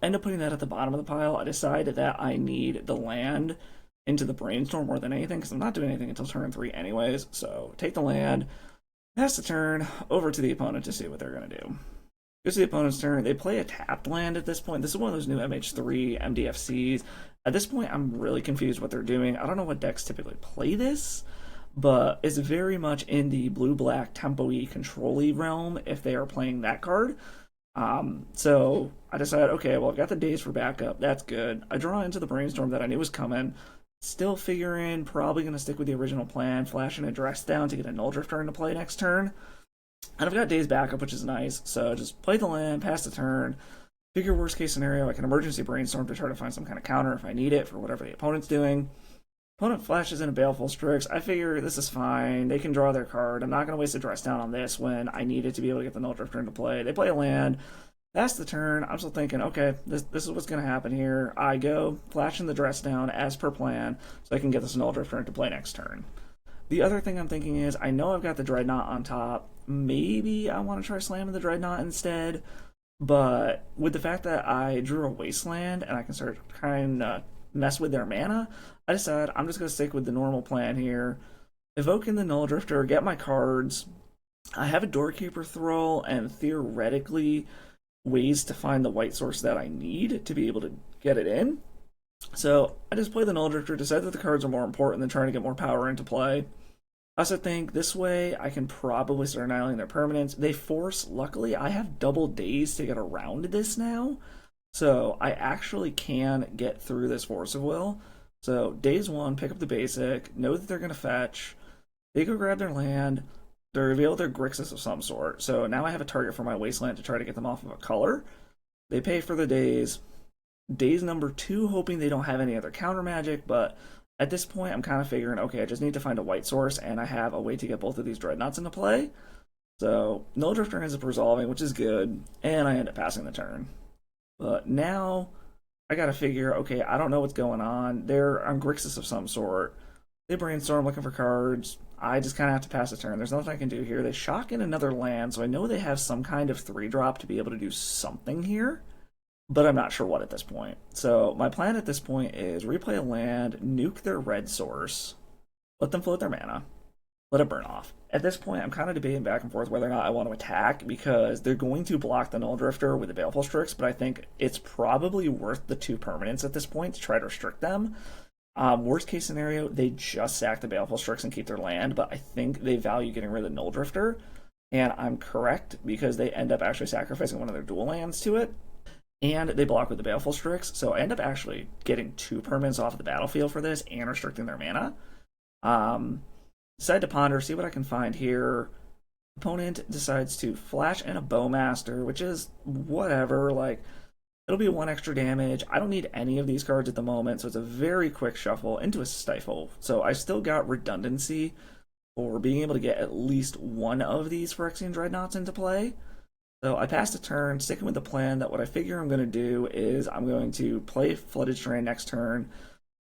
S1: up putting that at the bottom of the pile. I decided that I need the land into the brainstorm more than anything because I'm not doing anything until turn 3 anyways. So take the land, pass the turn over to the opponent to see what they're going to do. Goes to the opponent's turn. They play a tapped land at this point. This is one of those new MH3 MDFCs. At this point, I'm really confused what they're doing. I don't know what decks typically play this, but it's very much in the blue-black tempo-y control-y realm if they are playing that card. So I decided, okay, well, I've got the days for backup. That's good. I draw into the brainstorm that I knew was coming. Still figuring, probably going to stick with the original plan, flashing a dress down to get a Nulldrifter into play next turn. And I've got days backup, which is nice. So just play the land, pass the turn. Figure worst case scenario, I can emergency brainstorm to try to find some kind of counter if I need it for whatever the opponent's doing. Opponent flashes in a Baleful Strix. I figure this is fine. They can draw their card. I'm not going to waste a dress down on this when I need it to be able to get the Nulldrifter into play. They play a land. That's the turn. I'm still thinking, okay, this is what's going to happen here. I go, flashing the dress down as per plan so I can get this Nulldrifter into play next turn. The other thing I'm thinking is, I know I've got the Dreadnought on top. Maybe I want to try slamming the Dreadnought instead. But with the fact that I drew a Wasteland and I can start kind of mess with their mana, I decided I'm just going to stick with the normal plan here. Evoking the Nulldrifter, get my cards. I have a Doorkeeper Thrull and theoretically ways to find the white source that I need to be able to get it in. So I just play the Nulldrifter, decide that the cards are more important than trying to get more power into play. I also think this way I can probably start annihilating their permanents. They force, luckily I have double days to get around this now. So I actually can get through this Force of Will. So days 1, pick up the basic, know that they're going to fetch. They go grab their land. They reveal their Grixis of some sort. So now I have a target for my Wasteland to try to get them off of a color. They pay for the days. Days number 2, hoping they don't have any other counter magic, but at this point I'm kind of figuring, okay, I just need to find a white source, and I have a way to get both of these Dreadnoughts into play. So Nulldrifter ends up resolving, which is good, and I end up passing the turn. But now I gotta figure, okay, I don't know what's going on. They're on Grixis of some sort. They brainstorm looking for cards. I just kind of have to pass a turn. There's nothing I can do here. They shock in another land, so I know they have some kind of 3-drop to be able to do something here, but I'm not sure what at this point. So my plan at this point is replay a land, nuke their red source, let them float their mana, let it burn off. At this point, I'm kind of debating back and forth whether or not I want to attack, because they're going to block the Nulldrifter with the Baleful Strix, but I think it's probably worth the 2 permanents at this point to try to restrict them. Worst case scenario, they just sack the Baleful Strix and keep their land, but I think they value getting rid of the Nulldrifter, and I'm correct, because they end up actually sacrificing one of their dual lands to it, and they block with the Baleful Strix, so I end up actually getting 2 permanents off of the battlefield for this and restricting their mana. Decide to ponder, see what I can find here. Opponent decides to flash in a Bowmaster, which is whatever, like, it'll be 1 extra damage. I don't need any of these cards at the moment, so it's a very quick shuffle into a Stifle. So I still got redundancy for being able to get at least one of these Phyrexian Dreadnoughts into play. So I passed a turn, sticking with the plan that what I figure I'm going to do is I'm going to play Flooded Strand next turn,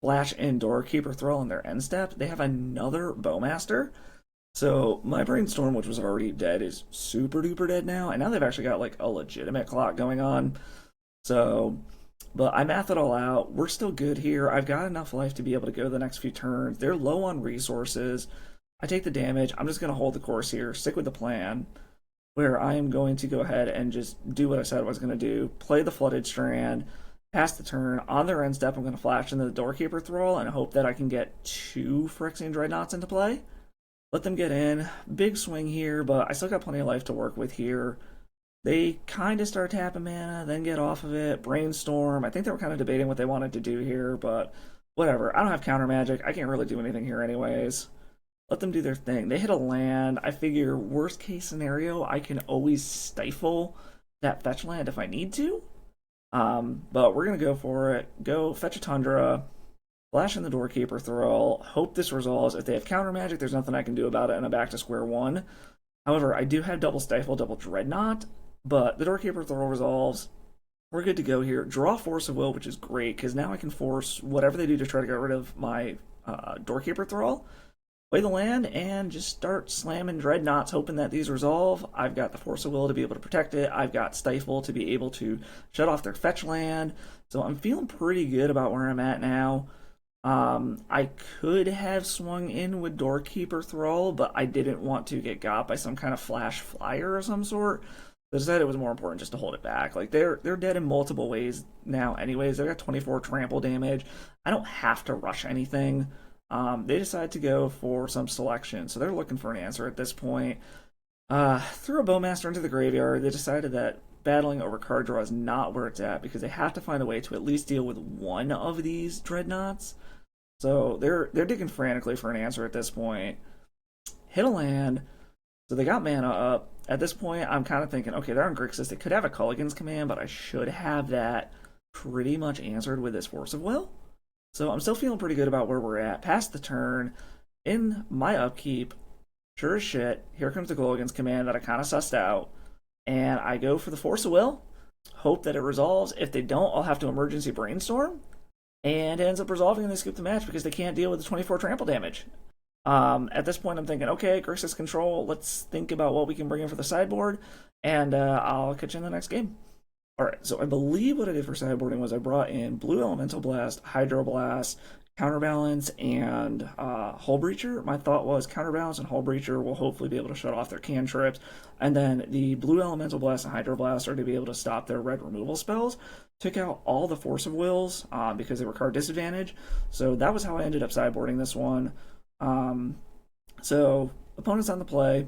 S1: flash in Doorkeeper Thrull in their end step. They have another Bowmaster. So my Brainstorm, which was already dead, is super duper dead now, and now they've actually got like a legitimate clock going on. So, but I math it all out. We're still good here. I've got enough life to be able to go the next few turns. They're low on resources. I take the damage. I'm just going to hold the course here, stick with the plan. where I am going to go ahead and just do what I said I was going to do. Play the Flooded Strand, pass the turn. On their end step, I'm going to flash into the Doorkeeper Thrull and hope that I can get 2 Phyrexian Dreadnoughts into play. Let them get in. Big swing here, but I still got plenty of life to work with here. They kind of start tapping mana, then get off of it. Brainstorm. I think they were kind of debating what they wanted to do here, but whatever. I don't have counter magic. I can't really do anything here anyways. Let them do their thing. They hit a land. I figure worst case scenario, I can always stifle that fetch land if I need to. But we're going to go for it. Go fetch a Tundra. Flash in the Doorkeeper Thrull. Hope this resolves. If they have counter magic, there's nothing I can do about it, and I'm back to square one. However, I do have double Stifle, double Dreadnought, but the Doorkeeper Thrull resolves. We're good to go here. Draw Force of Will, which is great, because now I can force whatever they do to try to get rid of my Doorkeeper Thrull. Play the land and just start slamming Dreadnoughts, hoping that these resolve. I've got the Force of Will to be able to protect it. I've got Stifle to be able to shut off their fetch land. So I'm feeling pretty good about where I'm at now. I could have swung in with Doorkeeper Thrull, but I didn't want to get got by some kind of flash flyer of some sort. I decided it was more important just to hold it back. Like they're dead in multiple ways now anyways. They've got 24 trample damage. I don't have to rush anything. They decided to go for some selection, so they're looking for an answer at this point. Threw a Bowmaster into the graveyard. They decided that battling over card draw is not where it's at because they have to find a way to at least deal with one of these Dreadnoughts. So they're digging frantically for an answer at this point. Hit a land. So they got mana up. At this point, I'm kind of thinking, okay, they're on Grixis. They could have a Culligan's Command, but I should have that pretty much answered with this Force of Will. So I'm still feeling pretty good about where we're at. Past the turn, in my upkeep, sure as shit, here comes the Culligan's Command that I kind of sussed out. And I go for the Force of Will, hope that it resolves. If they don't, I'll have to emergency Brainstorm. And it ends up resolving and they skip the match because they can't deal with the 24 trample damage. At this point, I'm thinking, okay, Grixis control, let's think about what we can bring in for the sideboard, and I'll catch you in the next game. Alright, so I believe what I did for sideboarding was I brought in Blue Elemental Blast, Hydro Blast, Counterbalance, and Hull Breacher. My thought was Counterbalance and Hull Breacher will hopefully be able to shut off their cantrips, and then the Blue Elemental Blast and Hydro Blast are to be able to stop their red removal spells. Took out all the Force of Wills because they were card disadvantage, so that was how I ended up sideboarding this one. So opponents on the play.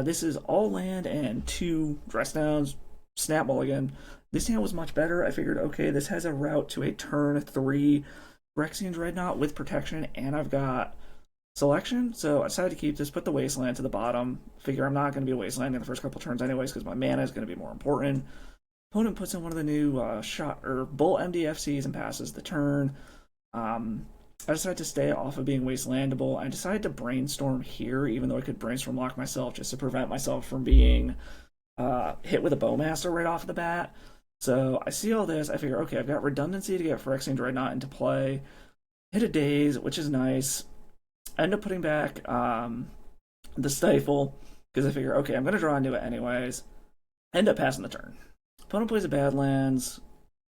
S1: This is all land and 2 dress downs. Snap mulligan. This hand was much better. I figured, okay, this has a route to a turn 3 Phyrexian Dreadnought with protection, and I've got selection. So I decided to keep this, put the Wasteland to the bottom. Figure I'm not going to be a Wasteland in the first couple turns anyways because my mana is going to be more important. Opponent puts in one of the new Bolt MDFCs and passes the turn. I decided to stay off of being wastelandable. I decided to brainstorm here, even though I could brainstorm lock myself just to prevent myself from being hit with a Bowmaster right off the bat. So I see all this. I figure, okay, I've got redundancy to get Phyrexian Dreadnought into play. Hit a Daze, which is nice. End up putting back the Stifle, because I figure, okay, I'm going to draw into it anyways. End up passing the turn. Opponent plays a Badlands.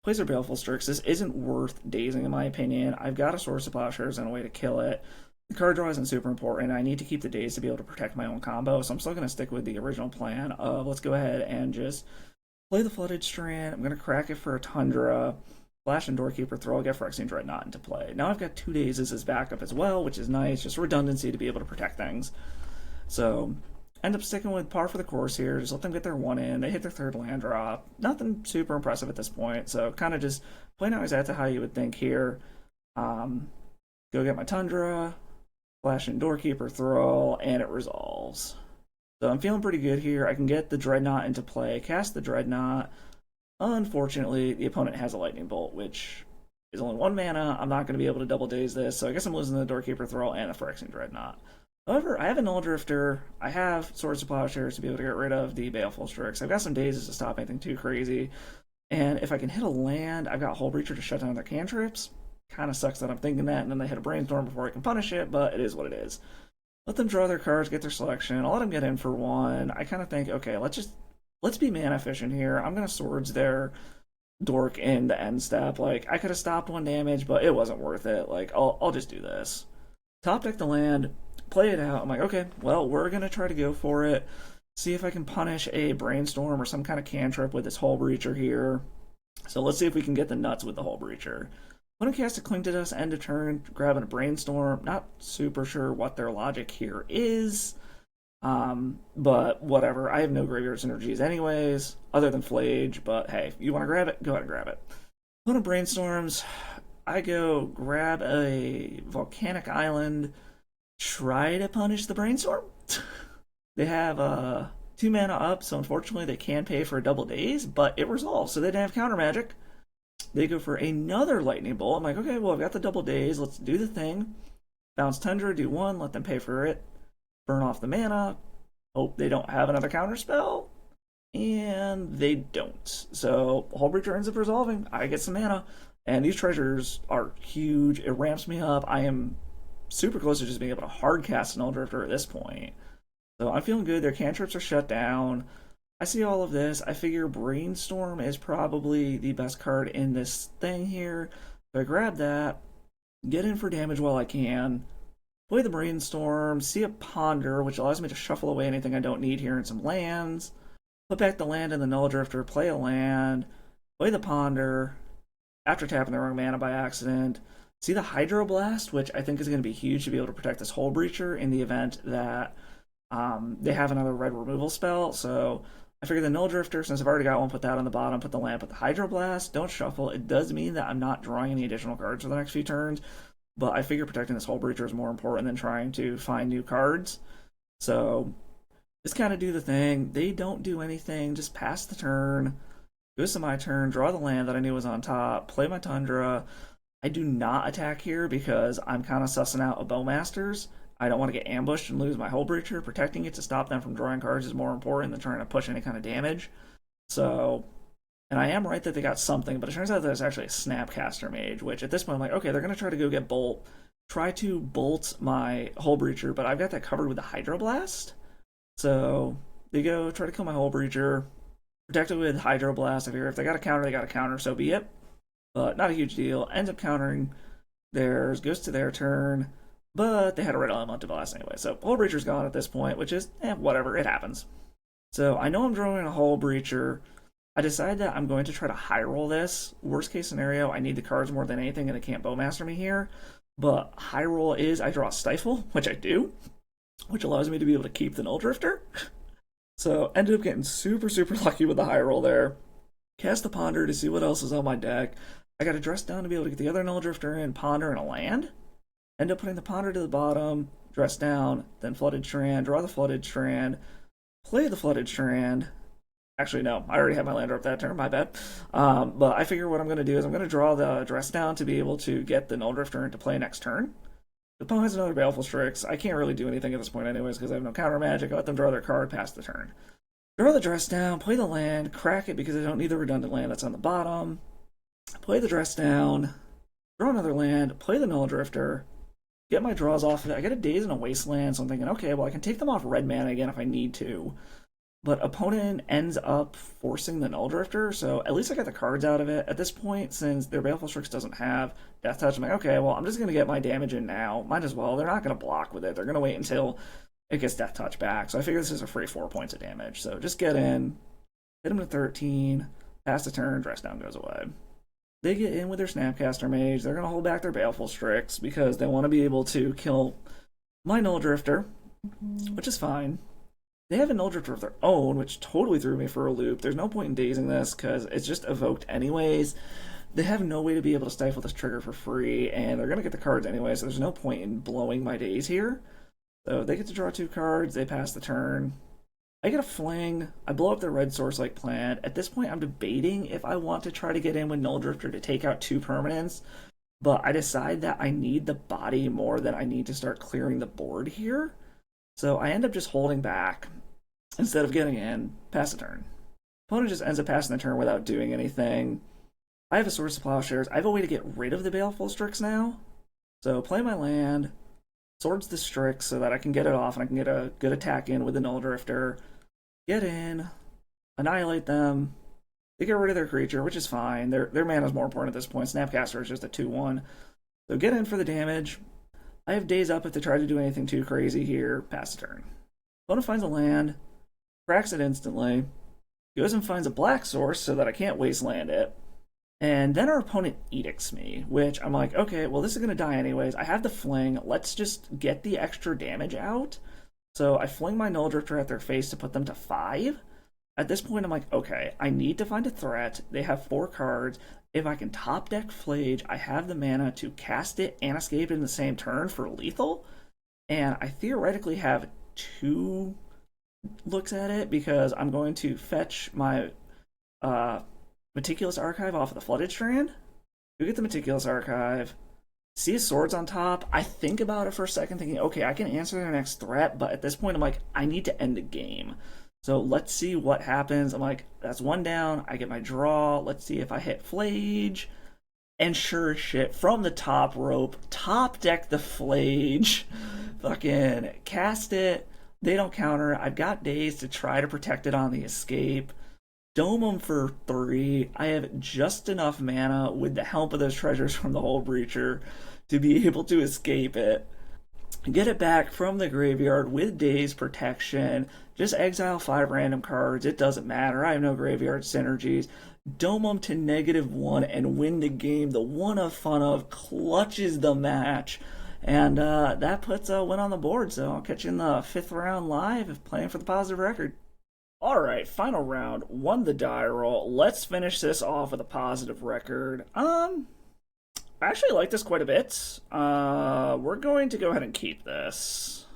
S1: Plays their Baleful Strix. This isn't worth dazing, in my opinion. I've got a Source of Plowshares and a way to kill it. The card draw isn't super important. I need to keep the daze to be able to protect my own combo, so I'm still going to stick with the original plan of let's go ahead and just play the Flooded Strand. I'm going to crack it for a Tundra. Flash and Doorkeeper Thrull, get Phyrexian Dreadnought into play. Now I've got 2 dazes as backup as well, which is nice. Just redundancy to be able to protect things. So end up sticking with par for the course here. Just let them get their 1 in. They hit their 3rd land drop. Nothing super impressive at this point. So kind of just playing out exactly how you would think here. Go get my Tundra, flash in Doorkeeper Thrull, and it resolves. So I'm feeling pretty good here. I can get the Dreadnought into play, cast the Dreadnought. Unfortunately, the opponent has a Lightning Bolt, which is only 1 mana. I'm not going to be able to double daze this, so I guess I'm losing the Doorkeeper Thrull and a Phyrexian Dreadnought. However, I have a Nulldrifter, I have Swords of Plowshares to be able to get rid of the Baleful Strix. I've got some dazes to stop anything too crazy. And if I can hit a land, I've got Hull Breacher to shut down their cantrips. Kind of sucks that I'm thinking that, and then they hit a Brainstorm before I can punish it, but it is what it is. Let them draw their cards, get their selection. I'll let them get in for 1. I kind of think, okay, let's be mana efficient here. I'm going to Swords their Dork in the end step. Like, I could have stopped 1 damage, but it wasn't worth it. Like, I'll just do this. Top deck the land, play it out. I'm like, okay, well, we're going to try to go for it. See if I can punish a Brainstorm or some kind of cantrip with this Hull Breacher here. So let's see if we can get the nuts with the Hull Breacher. I'm going to cast a Cling to Dust end of turn, grabbing a Brainstorm. Not super sure what their logic here is. But whatever. I have no graveyard synergies anyways, other than Flage. But hey, if you want to grab it, go ahead and grab it. One of Brainstorms. I go grab a Volcanic Island, try to punish the Brainstorm. They have 2 mana up, so unfortunately they can pay for a double daze, but it resolves, so they didn't have counter magic. They go for another Lightning Bolt. I'm like, okay, well, I've got the double daze, let's do the thing. Bounce Tundra, do 1, let them pay for it. Burn off the mana. Hope they don't have another counter spell. And they don't. So Hull Breacher ends up resolving. I get some mana. And these treasures are huge. It ramps me up. I am super close to just being able to hard cast an Nulldrifter at this point. So I'm feeling good. Their cantrips are shut down. I see all of this. I figure Brainstorm is probably the best card in this thing here. So I grab that, get in for damage while I can, play the Brainstorm, see a Ponder, which allows me to shuffle away anything I don't need here and some lands, put back the land in the Nulldrifter, play a land, play the Ponder, after tapping the wrong mana by accident. See the Hydroblast, which I think is going to be huge to be able to protect this Hull Breacher in the event that they have another red removal spell. So I figure the Nulldrifter, since I've already got one, put that on the bottom, put the land, put the Hydroblast, don't shuffle. It does mean that I'm not drawing any additional cards for the next few turns, but I figure protecting this Hull Breacher is more important than trying to find new cards. So just kind of do the thing. They don't do anything, just pass the turn. Goes to my turn, draw the land that I knew was on top, play my Tundra. I do not attack here because I'm kind of sussing out a Bowmasters. I don't want to get ambushed and lose my Hull Breacher. Protecting it to stop them from drawing cards is more important than trying to push any kind of damage. So, and I am right that they got something, but it turns out that it's actually a Snapcaster Mage, which at this point I'm like, okay, they're going to try to go get Bolt. Try to bolt my Hull Breacher, but I've got that covered with the Hydroblast. So they go try to kill my Hull Breacher. Protected with Hydroblast. I figure if they got a counter, they got a counter, so be it. But not a huge deal. Ends up countering theirs, goes to their turn, but they had a red elemental blast anyway. So Hull Breacher's gone at this point, which is, whatever, it happens. So I know I'm drawing a Hull Breacher. I decide that I'm going to try to high roll this. Worst case scenario, I need the cards more than anything, and they can't Bowmaster me here. But high roll is I draw a Stifle, which I do, which allows me to be able to keep the Nulldrifter. So ended up getting super, super lucky with the high roll there. Cast the Ponder to see what else is on my deck. I got to dress down to be able to get the other Nulldrifter in, Ponder, and a land. End up putting the Ponder to the bottom, dress down, then Flooded Strand, draw the Flooded Strand, play the Flooded Strand. Actually, no, I already had my land up that turn, my bad. But I figure what I'm going to do is I'm going to draw the dress down to be able to get the Nulldrifter into play next turn. The opponent has another Baleful Strix. I can't really do anything at this point anyways because I have no counter magic. I let them draw their card, pass the turn. Draw the dress down, play the land, crack it because I don't need the redundant land that's on the bottom. Play the dress down, draw another land, play the Nulldrifter, get my draws off of it. I get a Daze and a Wasteland, so I'm thinking, okay, well I can take them off red mana again if I need to. But opponent ends up forcing the Nulldrifter, so at least I got the cards out of it. At this point, since their Baleful Strix doesn't have Death Touch, I'm like, okay, well, I'm just going to get my damage in now. Might as well. They're not going to block with it. They're going to wait until it gets Death Touch back. So I figure this is a free 4 points of damage. So just get in, hit them to 13, pass the turn, dress down goes away. They get in with their Snapcaster Mage. They're going to hold back their Baleful Strix because they want to be able to kill my Nulldrifter, which is fine. They have a Nulldrifter of their own, which totally threw me for a loop. There's no point in dazing this because it's just evoked anyways. They have no way to be able to stifle this trigger for free, and they're going to get the cards anyway, so there's no point in blowing my daze here. So they get to draw 2 cards, they pass the turn. I get a Fling, I blow up their red source like planned. At this point, I'm debating if I want to try to get in with Nulldrifter to take out 2 permanents, but I decide that I need the body more than I need to start clearing the board here. So I end up just holding back. Instead of getting in, pass the turn. Opponent just ends up passing the turn without doing anything. I have a Swords to Plowshares. I have a way to get rid of the Baleful Strix now. So play my land, Swords the Strix so that I can get it off and I can get a good attack in with the Nulldrifter. Get in, annihilate them. They get rid of their creature, which is fine. Their mana is more important at this point. Snapcaster is just a 2-1. So get in for the damage. I have days up if they try to do anything too crazy here. Pass the turn. Opponent finds a land. cracks it instantly, goes and finds a black source so that I can't wasteland it. And then our opponent edicts me, which I'm like, okay, well, this is going to die anyways. I have the fling. Let's just get the extra damage out. So I fling my Nulldrifter at their face to put them to 5. At this point, I'm like, okay, I need to find a threat. They have 4 cards. If I can top deck Flage, I have the mana to cast it and escape it in the same turn for lethal. And I theoretically have 2 looks at it because I'm going to fetch my Meticulous Archive off of the Flooded Strand. You get the Meticulous Archive. See his swords on top. I think about it for a second, thinking, okay, I can answer their next threat, but at this point, I'm like, I need to end the game. So let's see what happens. I'm like, that's 1 down. I get my draw. Let's see if I hit Flage. And sure as shit, from the top rope, top deck the Flage. Fucking cast it. They don't counter. I've got days to try to protect it on the escape. Dome them for 3. I have just enough mana with the help of those treasures from the Hull Breacher to be able to escape it. Get it back from the graveyard with Daze protection. Just exile 5 random cards. It doesn't matter. I have no graveyard synergies. Dome them to -1 and win the game. The one of fun of clutches the match. And that puts a win on the board. So I'll catch you in the 5th round live, playing for the positive record. Alright, final round. Won the die roll. Let's finish this off with a positive record. I actually like this quite a bit. We're going to go ahead and keep this.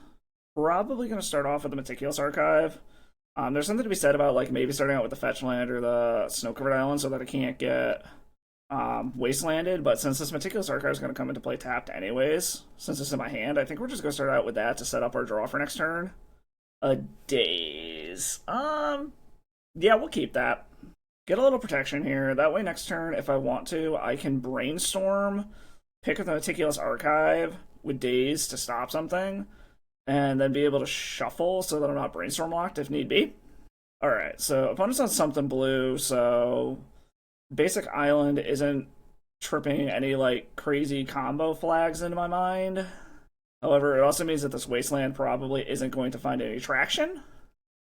S1: Probably going to start off with the Meticulous Archive. There's something to be said about like maybe starting out with the Fetch Land or the Snow-Covered Island so that it can't get wastelanded, but since this Meticulous Archive is going to come into play tapped anyways, since it's in my hand, I think we're just going to start out with that to set up our draw for next turn. A Daze. Yeah, we'll keep that. Get a little protection here. That way next turn, if I want to, I can Brainstorm, pick up the Meticulous Archive with Daze to stop something, and then be able to shuffle so that I'm not Brainstorm locked if need be. Alright, so opponent's on something blue, so basic island isn't tripping any like crazy combo flags into my mind. However, it also means that this wasteland probably isn't going to find any traction.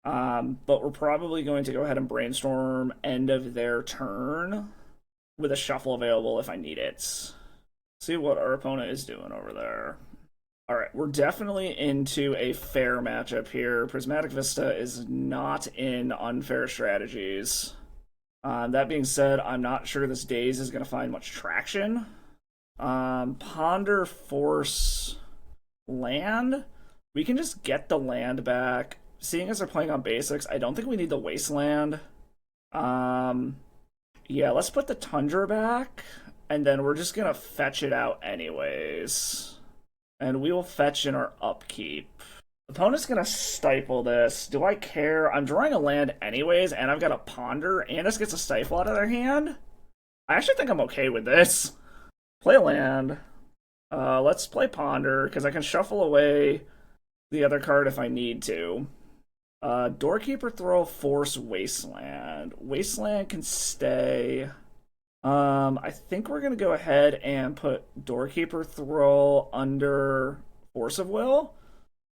S1: But we're probably going to go ahead and Brainstorm end of their turn with a shuffle available if I need it. See what our opponent is doing over there. Alright, we're definitely into a fair matchup here. Prismatic Vista is not in unfair strategies. That being said, I'm not sure this Daze is going to find much traction. Ponder, Force, Land. We can just get the land back. Seeing as they're playing on basics, I don't think we need the Wasteland. Yeah, let's put the Tundra back, and then we're just gonna fetch it out anyways. And we will fetch in our upkeep. Opponent's gonna stifle this. Do I care? I'm drawing a land anyways, and I've got a Ponder, and this gets a stifle out of their hand. I actually think I'm okay with this. Play land. Let's play Ponder, because I can shuffle away the other card if I need to. Doorkeeper Thrull, Force, Wasteland. Wasteland can stay. I think we're going to go ahead and put Doorkeeper Thrull under Force of Will.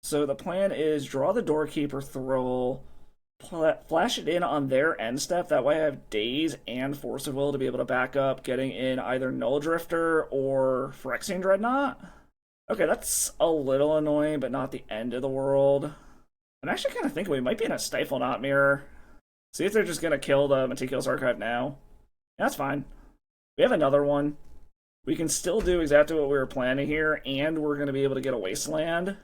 S1: So the plan is draw the Doorkeeper Thrull, flash it in on their end step. That way I have Daze and Force of Will to be able to back up getting in either Nulldrifter or Phyrexian Dreadnought. Okay, that's a little annoying, but not the end of the world. I'm actually kind of thinking we might be in a Stiflenought mirror. See if they're just going to kill the Meticulous Archive now. That's fine. We have another one. We can still do exactly what we were planning here, and we're going to be able to get a Wasteland.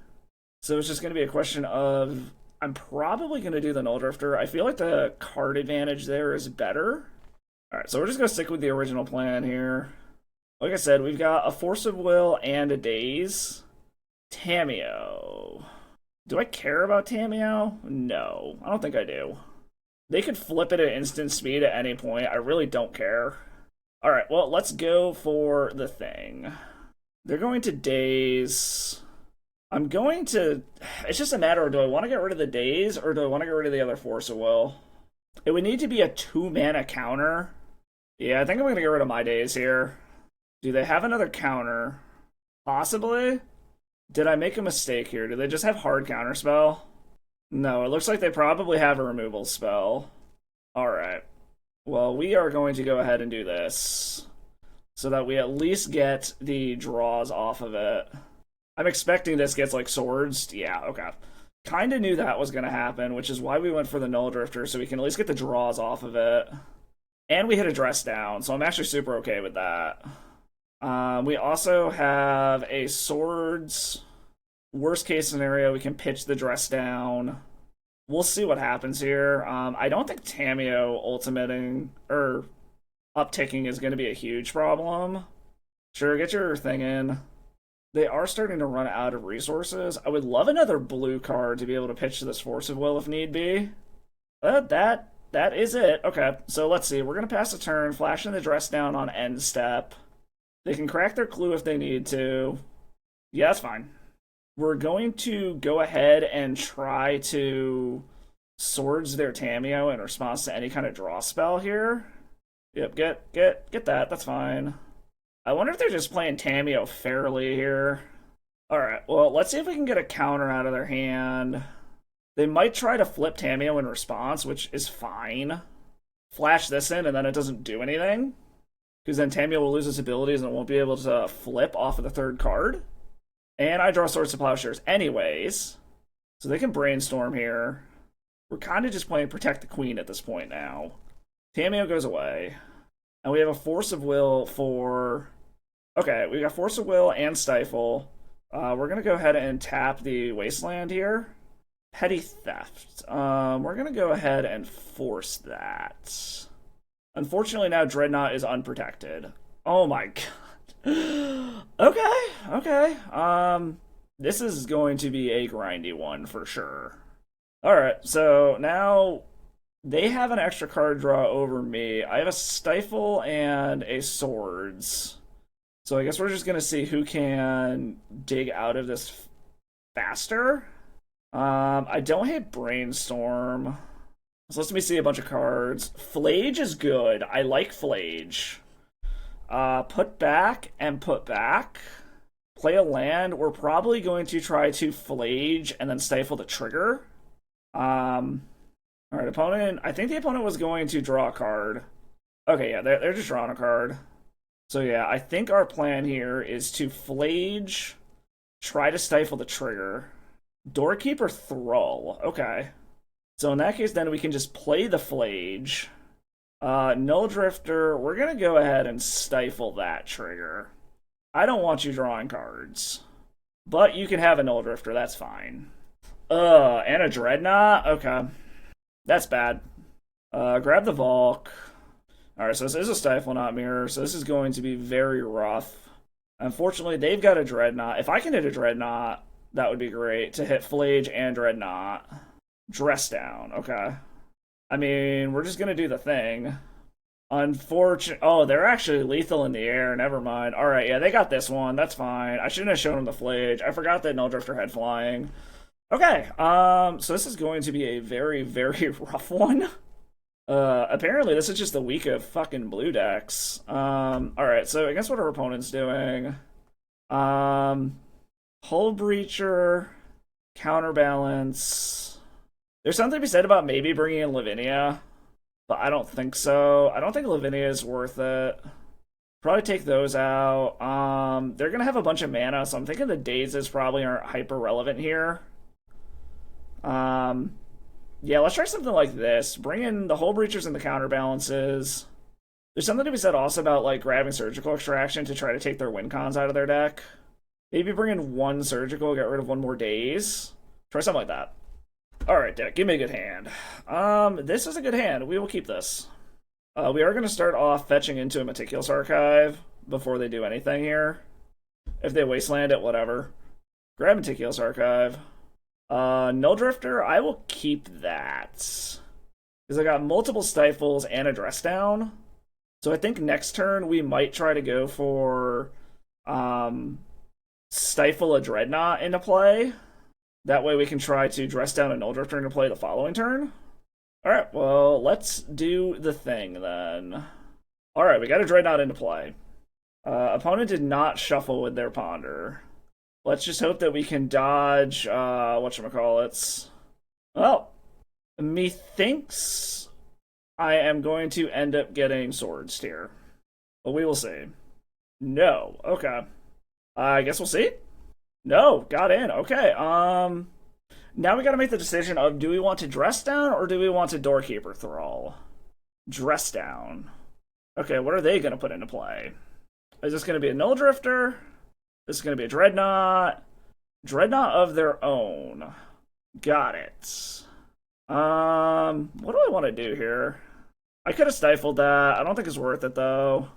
S1: So it's just going to be a question of... I'm probably going to do the Nulldrifter. I feel like the card advantage there is better. Alright, so we're just going to stick with the original plan here. Like I said, we've got a Force of Will and a Daze. Tamiyo. Do I care about Tamiyo? No, I don't think I do. They could flip it at instant speed at any point. I really don't care. Alright, well, let's go for the thing. They're going to Daze. I'm going to... It's just a matter of do I want to get rid of the Daze or do I want to get rid of the other Force of Will? It would need to be a 2-mana counter. Yeah, I think I'm going to get rid of my Daze here. Do they have another counter? Possibly? Did I make a mistake here? Do they just have hard counterspell? No, it looks like they probably have a removal spell. Alright. Well, we are going to go ahead and do this, so that we at least get the draws off of it. I'm expecting this gets, like, swords. Yeah, okay. Kinda knew that was gonna happen, which is why we went for the Nulldrifter, so we can at least get the draws off of it. And we hit a dress down, so I'm actually super okay with that. We also have a swords. Worst case scenario, we can pitch the dress down. We'll see what happens here. I don't think Tamiyo ultimating, or upticking is going to be a huge problem. Sure, get your thing in. They are starting to run out of resources. I would love another blue card to be able to pitch to this Force of Will if need be. That is it. Okay, so let's see. We're going to pass a turn, flashing the dress down on end step. They can crack their clue if they need to. Yeah, that's fine. We're going to go ahead and try to swords their Tamiyo in response to any kind of draw spell here. Yep, get that. That's fine. I wonder if they're just playing Tamiyo fairly here. Alright, well, let's see if we can get a counter out of their hand. They might try to flip Tamiyo in response, which is fine. Flash this in, and then it doesn't do anything. Because then Tamiyo will lose its abilities and it won't be able to flip off of the third card. And I draw Swords to Plowshares anyways. So they can brainstorm here. We're kind of just playing Protect the Queen at this point now. Tamiyo goes away. And we have a Force of Will for... Okay, we got Force of Will and Stifle. We're going to go ahead and tap the Wasteland here. Petty Theft. We're going to go ahead and force that. Unfortunately, now Dreadnought is unprotected. Oh my god. Okay. This is going to be a grindy one for sure. Alright, so now they have an extra card draw over me. I have a Stifle and a Swords. So I guess we're just going to see who can dig out of this faster. I don't hate Brainstorm. So let me see a bunch of cards. Flage is good. I like Flage. Put back and put back. Play a land. We're probably going to try to Flage and then Stifle the trigger. Alright, opponent. I think the opponent was going to draw a card. Okay, yeah, they're just drawing a card. So yeah, I think our plan here is to Flage, try to Stifle the trigger. Doorkeeper Thrull. Okay. So in that case, then we can just play the Flage. Nulldrifter, we're going to go ahead and Stifle that trigger. I don't want you drawing cards. But you can have a Nulldrifter, that's fine. And a Dreadnought? Okay. That's bad. Grab the Valk. Alright, so this is a Stiflenought mirror, so this is going to be very rough. Unfortunately, they've got a Dreadnought. If I can hit a Dreadnought, that would be great, to hit Flage and Dreadnought. Dress down, okay. I mean, we're just gonna do the thing. Oh, they're actually lethal in the air, never mind. Alright, yeah, they got this one, that's fine. I shouldn't have shown them the Flage. I forgot that Nulldrifter had flying. Okay, so this is going to be a very, very rough one. Apparently this is just the week of fucking blue decks. Alright, so I guess what our opponent's doing. Hull Breacher, Counterbalance. There's something to be said about maybe bringing in Lavinia, but I don't think so. I don't think Lavinia is worth it. Probably take those out. They're going to have a bunch of mana, so I'm thinking the Dazes probably aren't hyper relevant here. Yeah, let's try something like this. Bring in the Hull Breachers and the Counterbalances. There's something to be said also about like grabbing Surgical Extraction to try to take their win cons out of their deck. Maybe bring in one Surgical, get rid of one more Daze. Try something like that. Alright, deck, give me a good hand. This is a good hand. We will keep this. We are going to start off fetching into a Meticulous Archive before they do anything here. If they Wasteland it, whatever. Grab Meticulous Archive. Nulldrifter, I will keep that. Because I got multiple Stifles and a Dress Down. So I think next turn we might try to go for Stifle a Dreadnought into play. That way we can try to Dress Down a Nulldrifter into play the following turn. Alright, well, let's do the thing then. Alright, we got a Dreadnought into play. Opponent did not shuffle with their Ponder. Let's just hope that we can dodge, whatchamacallits. Well, methinks I am going to end up getting swords here. But we will see. No. Okay. I guess we'll see. No, got in. Okay. Now we gotta make the decision of, do we want to dress down or do we want to Doorkeeper Thrull? Dress down. Okay, what are they gonna put into play? Is this gonna be a Nulldrifter? This is gonna be a Dreadnought. Dreadnought of their own. Got it. What do I want to do here? I could have stifled that. I don't think it's worth it though.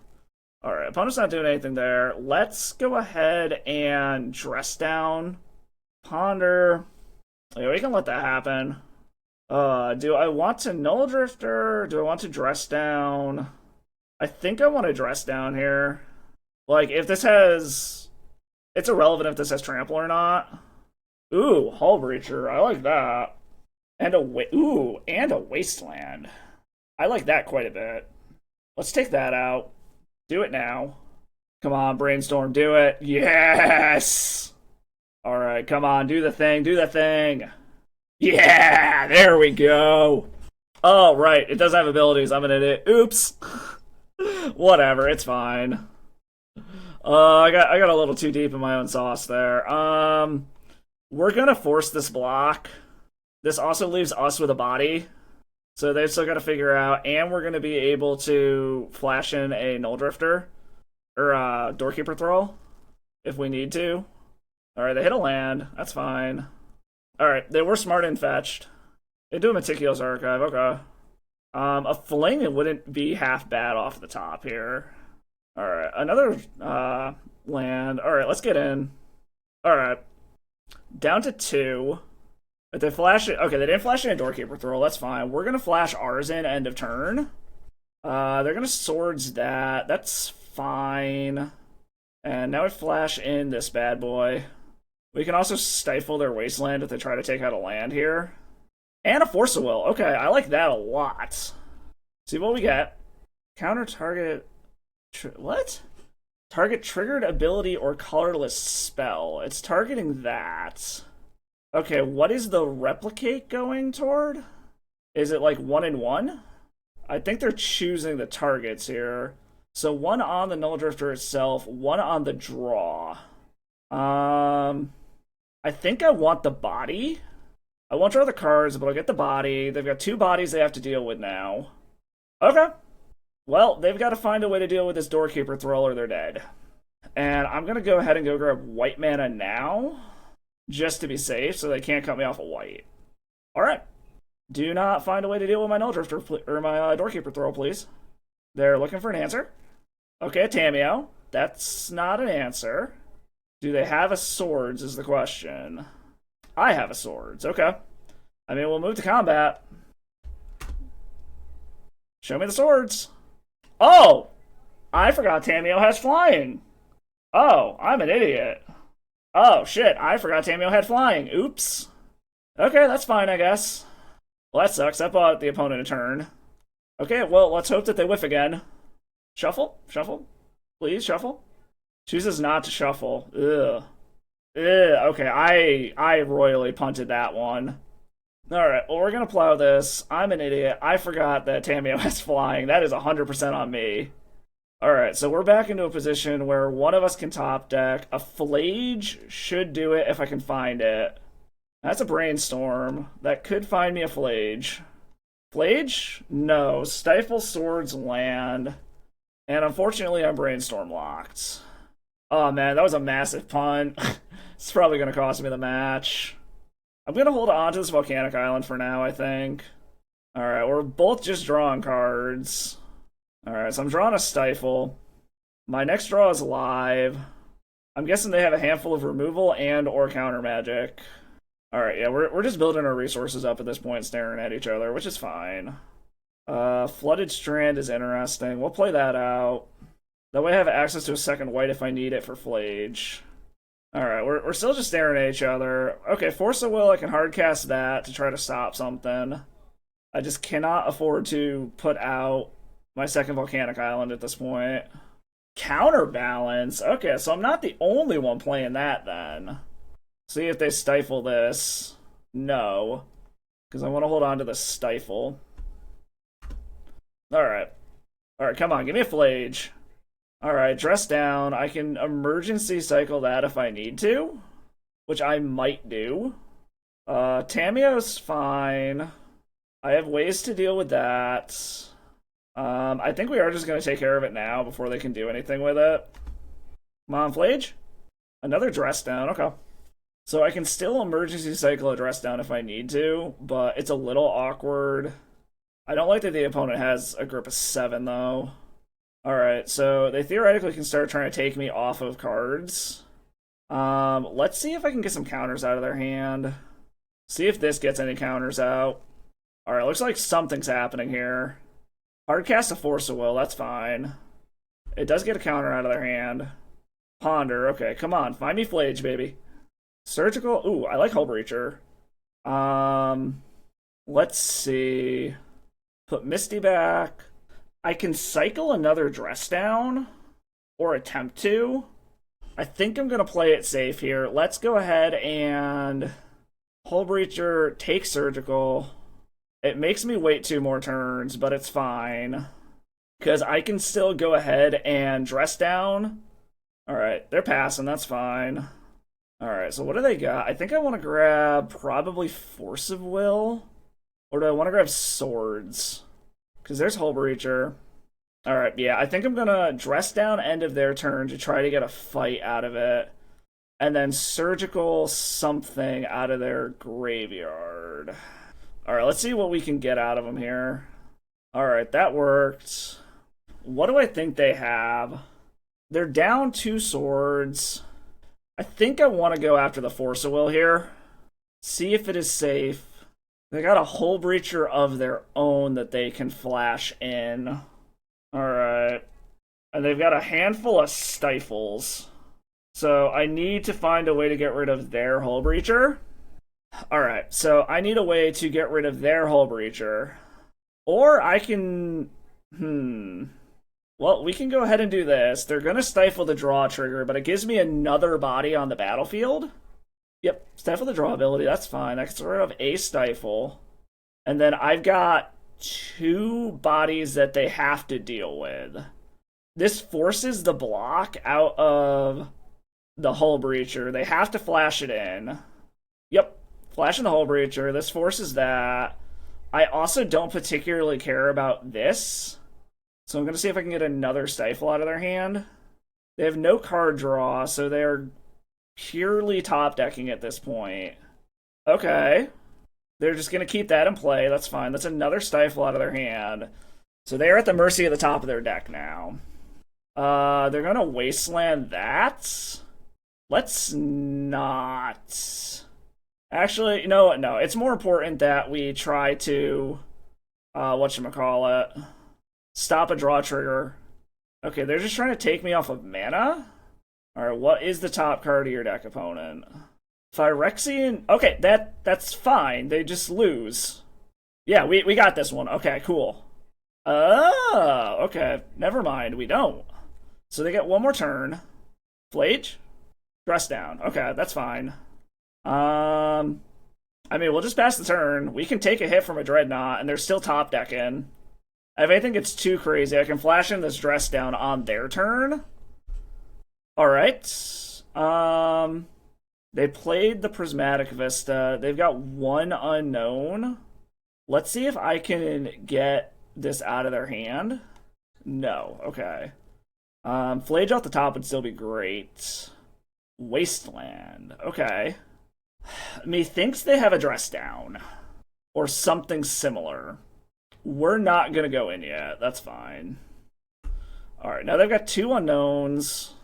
S1: Alright, opponent's not doing anything there. Let's go ahead and dress down. Ponder. Yeah, we can let that happen. Do I want to Nulldrifter? Do I want to dress down? I think I want to dress down here. Like, if this has... It's irrelevant if this has Trample or not. Ooh, Hull Breacher. I like that. And a Wasteland. I like that quite a bit. Let's take that out. Do it now. Come on, Brainstorm, do it. Yes! Alright, come on, do the thing, do the thing. Yeah, there we go. Oh, right, it doesn't have abilities. I'm an idiot. Oops. Whatever, it's fine. I got a little too deep in my own sauce there. We're gonna force this block. This also leaves us with a body. So they've still got to figure out, and we're going to be able to flash in a Nulldrifter, or Doorkeeper Thrull, if we need to. Alright, they hit a land. That's fine. Alright, they were smart and fetched. They do a Meticulous Archive, okay. A Fling wouldn't be half bad off the top here. Alright, another land. Alright, let's get in. Alright. Down to 2. If they flash it, okay, they didn't flash in a Doorkeeper Thrull, that's fine. We're gonna flash ours in end of turn. They're gonna swords that, that's fine. And now we flash in this bad boy. We can also stifle their Wasteland if they try to take out a land here. And a Force of Will, okay, I like that a lot. See what we get. Counter target, what? Target triggered ability or colorless spell. It's targeting that. Okay, what is the replicate going toward? Is it like 1 and 1? I think they're choosing the targets here. So 1 on the Nulldrifter itself, 1 on the draw. I think I want the body. I won't draw the cards, but I'll get the body. They've got 2 bodies they have to deal with now. Okay. Well, they've got to find a way to deal with this Doorkeeper Thrull or they're dead. And I'm going to go ahead and go grab white mana now, just to be safe, so they can't cut me off a white. Alright. Do not find a way to deal with my Nulldrifter, or my Doorkeeper Thrull, please. They're looking for an answer. Okay, Tamiyo. That's not an answer. Do they have a swords is the question. I have a swords, okay. I mean, we'll move to combat. Show me the swords. Oh! I forgot Tamiyo has flying. Oh, I'm an idiot. Oh, shit, I forgot Tamiyo had flying. Oops. Okay, that's fine, I guess. Well, that sucks. That bought the opponent a turn. Okay, well, let's hope that they whiff again. Shuffle? Shuffle? Please, shuffle? Chooses not to shuffle. Ugh. Ugh, okay, I royally punted that one. Alright, well, we're gonna plow this. I'm an idiot. I forgot that Tamiyo has flying. That is 100% on me. Alright, so we're back into a position where one of us can top deck. A Flage should do it if I can find it. That's a Brainstorm. That could find me a Flage. Flage? No. Stifle, Swords, Land. And unfortunately, I'm Brainstorm locked. Oh man, that was a massive punt. It's probably going to cost me the match. I'm going to hold on to this Volcanic Island for now, I think. Alright, we're both just drawing cards. Alright, so I'm drawing a Stifle. My next draw is live. I'm guessing they have a handful of removal and or counter magic. Alright, yeah, we're just building our resources up at this point, staring at each other, which is fine. Flooded Strand is interesting. We'll play that out. That way I have access to a second white if I need it for Flage. Alright, we're still just staring at each other. Okay, Force of Will, I can hardcast that to try to stop something. I just cannot afford to put out my second Volcanic Island at this point. Counterbalance? Okay, so I'm not the only one playing that then. See if they stifle this. No. because I want to hold on to the Stifle. Alright. Alright, come on, give me a Flage. Alright, dress down. I can emergency cycle that if I need to, which I might do. Tamiyo's fine. I have ways to deal with that. I think we are just going to take care of it now before they can do anything with it. Come on, Flage. Another dress down, okay. So I can still emergency cycle a dress down if I need to, but it's a little awkward. I don't like that the opponent has a grip of 7, though. Alright, so they theoretically can start trying to take me off of cards. Let's see if I can get some counters out of their hand. See if this gets any counters out. Alright, looks like something's happening here. Hardcast a Force of Will, that's fine. It does get a counter out of their hand. Ponder, okay, come on, find me Flage, baby. Surgical, ooh, I like Hull Breacher. Let's see. Put Misty back. I can cycle another dress down, or attempt to. I think I'm gonna play it safe here. Let's go ahead and Hull Breacher, take Surgical. It makes me wait 2 more turns, but it's fine. Because I can still go ahead and dress down. Alright, they're passing, that's fine. Alright, so what do they got? I think I want to grab probably Force of Will. Or do I want to grab Swords? Because there's Hull Breacher. Alright, yeah, I think I'm going to dress down end of their turn to try to get a fight out of it. And then Surgical something out of their graveyard. Alright, let's see what we can get out of them here. Alright, that worked. What do I think they have? They're down 2 swords. I think I want to go after the Force of Will here. See if it is safe. They got a Hull Breacher of their own that they can flash in. Alright. And they've got a handful of Stifles. So I need to find a way to get rid of their Hull Breacher. Alright, so I need a way to get rid of their Hull Breacher. Or I can... Well, we can go ahead and do this. They're going to stifle the draw trigger, but it gives me another body on the battlefield. Yep, stifle the draw ability, that's fine. I can sort of a stifle. And then I've got 2 bodies that they have to deal with. This forces the block out of the Hull Breacher. They have to flash it in. Yep, flashing the Hull Breacher. This forces that. I also don't particularly care about this. So I'm going to see if I can get another Stifle out of their hand. They have no card draw, so they're purely top decking at this point. Okay. They're just going to keep that in play. That's fine. That's another Stifle out of their hand. So they're at the mercy of the top of their deck now. They're going to Wasteland that. Let's not. Actually, you know what? No, it's more important that we try to, whatchamacallit, stop a draw trigger. Okay, they're just trying to take me off of mana? Alright, what is the top card of your deck, opponent? Phyrexian? Okay, that's fine. They just lose. Yeah, we got this one. Okay, cool. Oh, okay. Never mind, we don't. So they get 1 more turn. Flage? Dress down. Okay, that's fine. I mean, we'll just pass the turn. We can take a hit from a Dreadnought, and they're still top decking. If I think it's too crazy, I can flash in this dress down on their turn. Alright. They played the Prismatic Vista. They've got 1 unknown. Let's see if I can get this out of their hand. No. Okay. Flage off the top would still be great. Wasteland. Okay. Methinks they have a dress down. Or something similar. We're not going to go in yet. That's fine. Alright, now they've got 2 unknowns.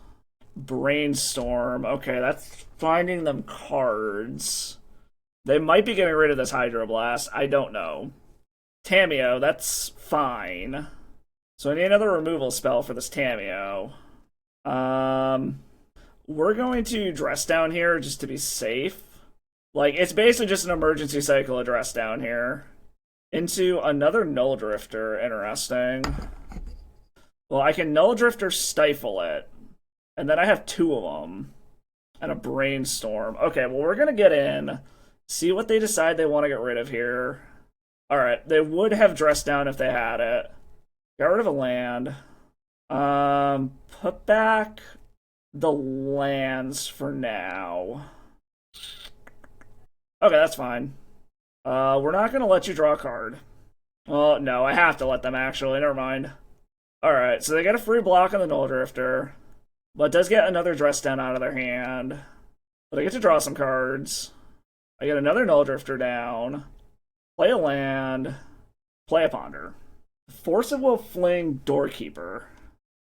S1: Brainstorm. Okay, that's finding them cards. They might be getting rid of this Hydroblast. I don't know. Tamiyo, that's fine. So I need another removal spell for this Tamiyo. We're going to dress down here just to be safe. Like, it's basically just an emergency cycle of dress down here. Into another Nulldrifter. Interesting. Well, I can Nulldrifter stifle it. And then I have 2 of them. And a Brainstorm. Okay, well, we're going to get in. See what they decide they want to get rid of here. Alright, they would have dressed down if they had it. Got rid of a land. Put back the lands for now. Okay, that's fine. We're not gonna let you draw a card. Well, no, I have to let them actually, never mind. Alright, so they get a free block on the Nulldrifter, but does get another dress down out of their hand. But I get to draw some cards. I get another Nulldrifter down. Play a land. Play a Ponder. Force of Will Fling Doorkeeper.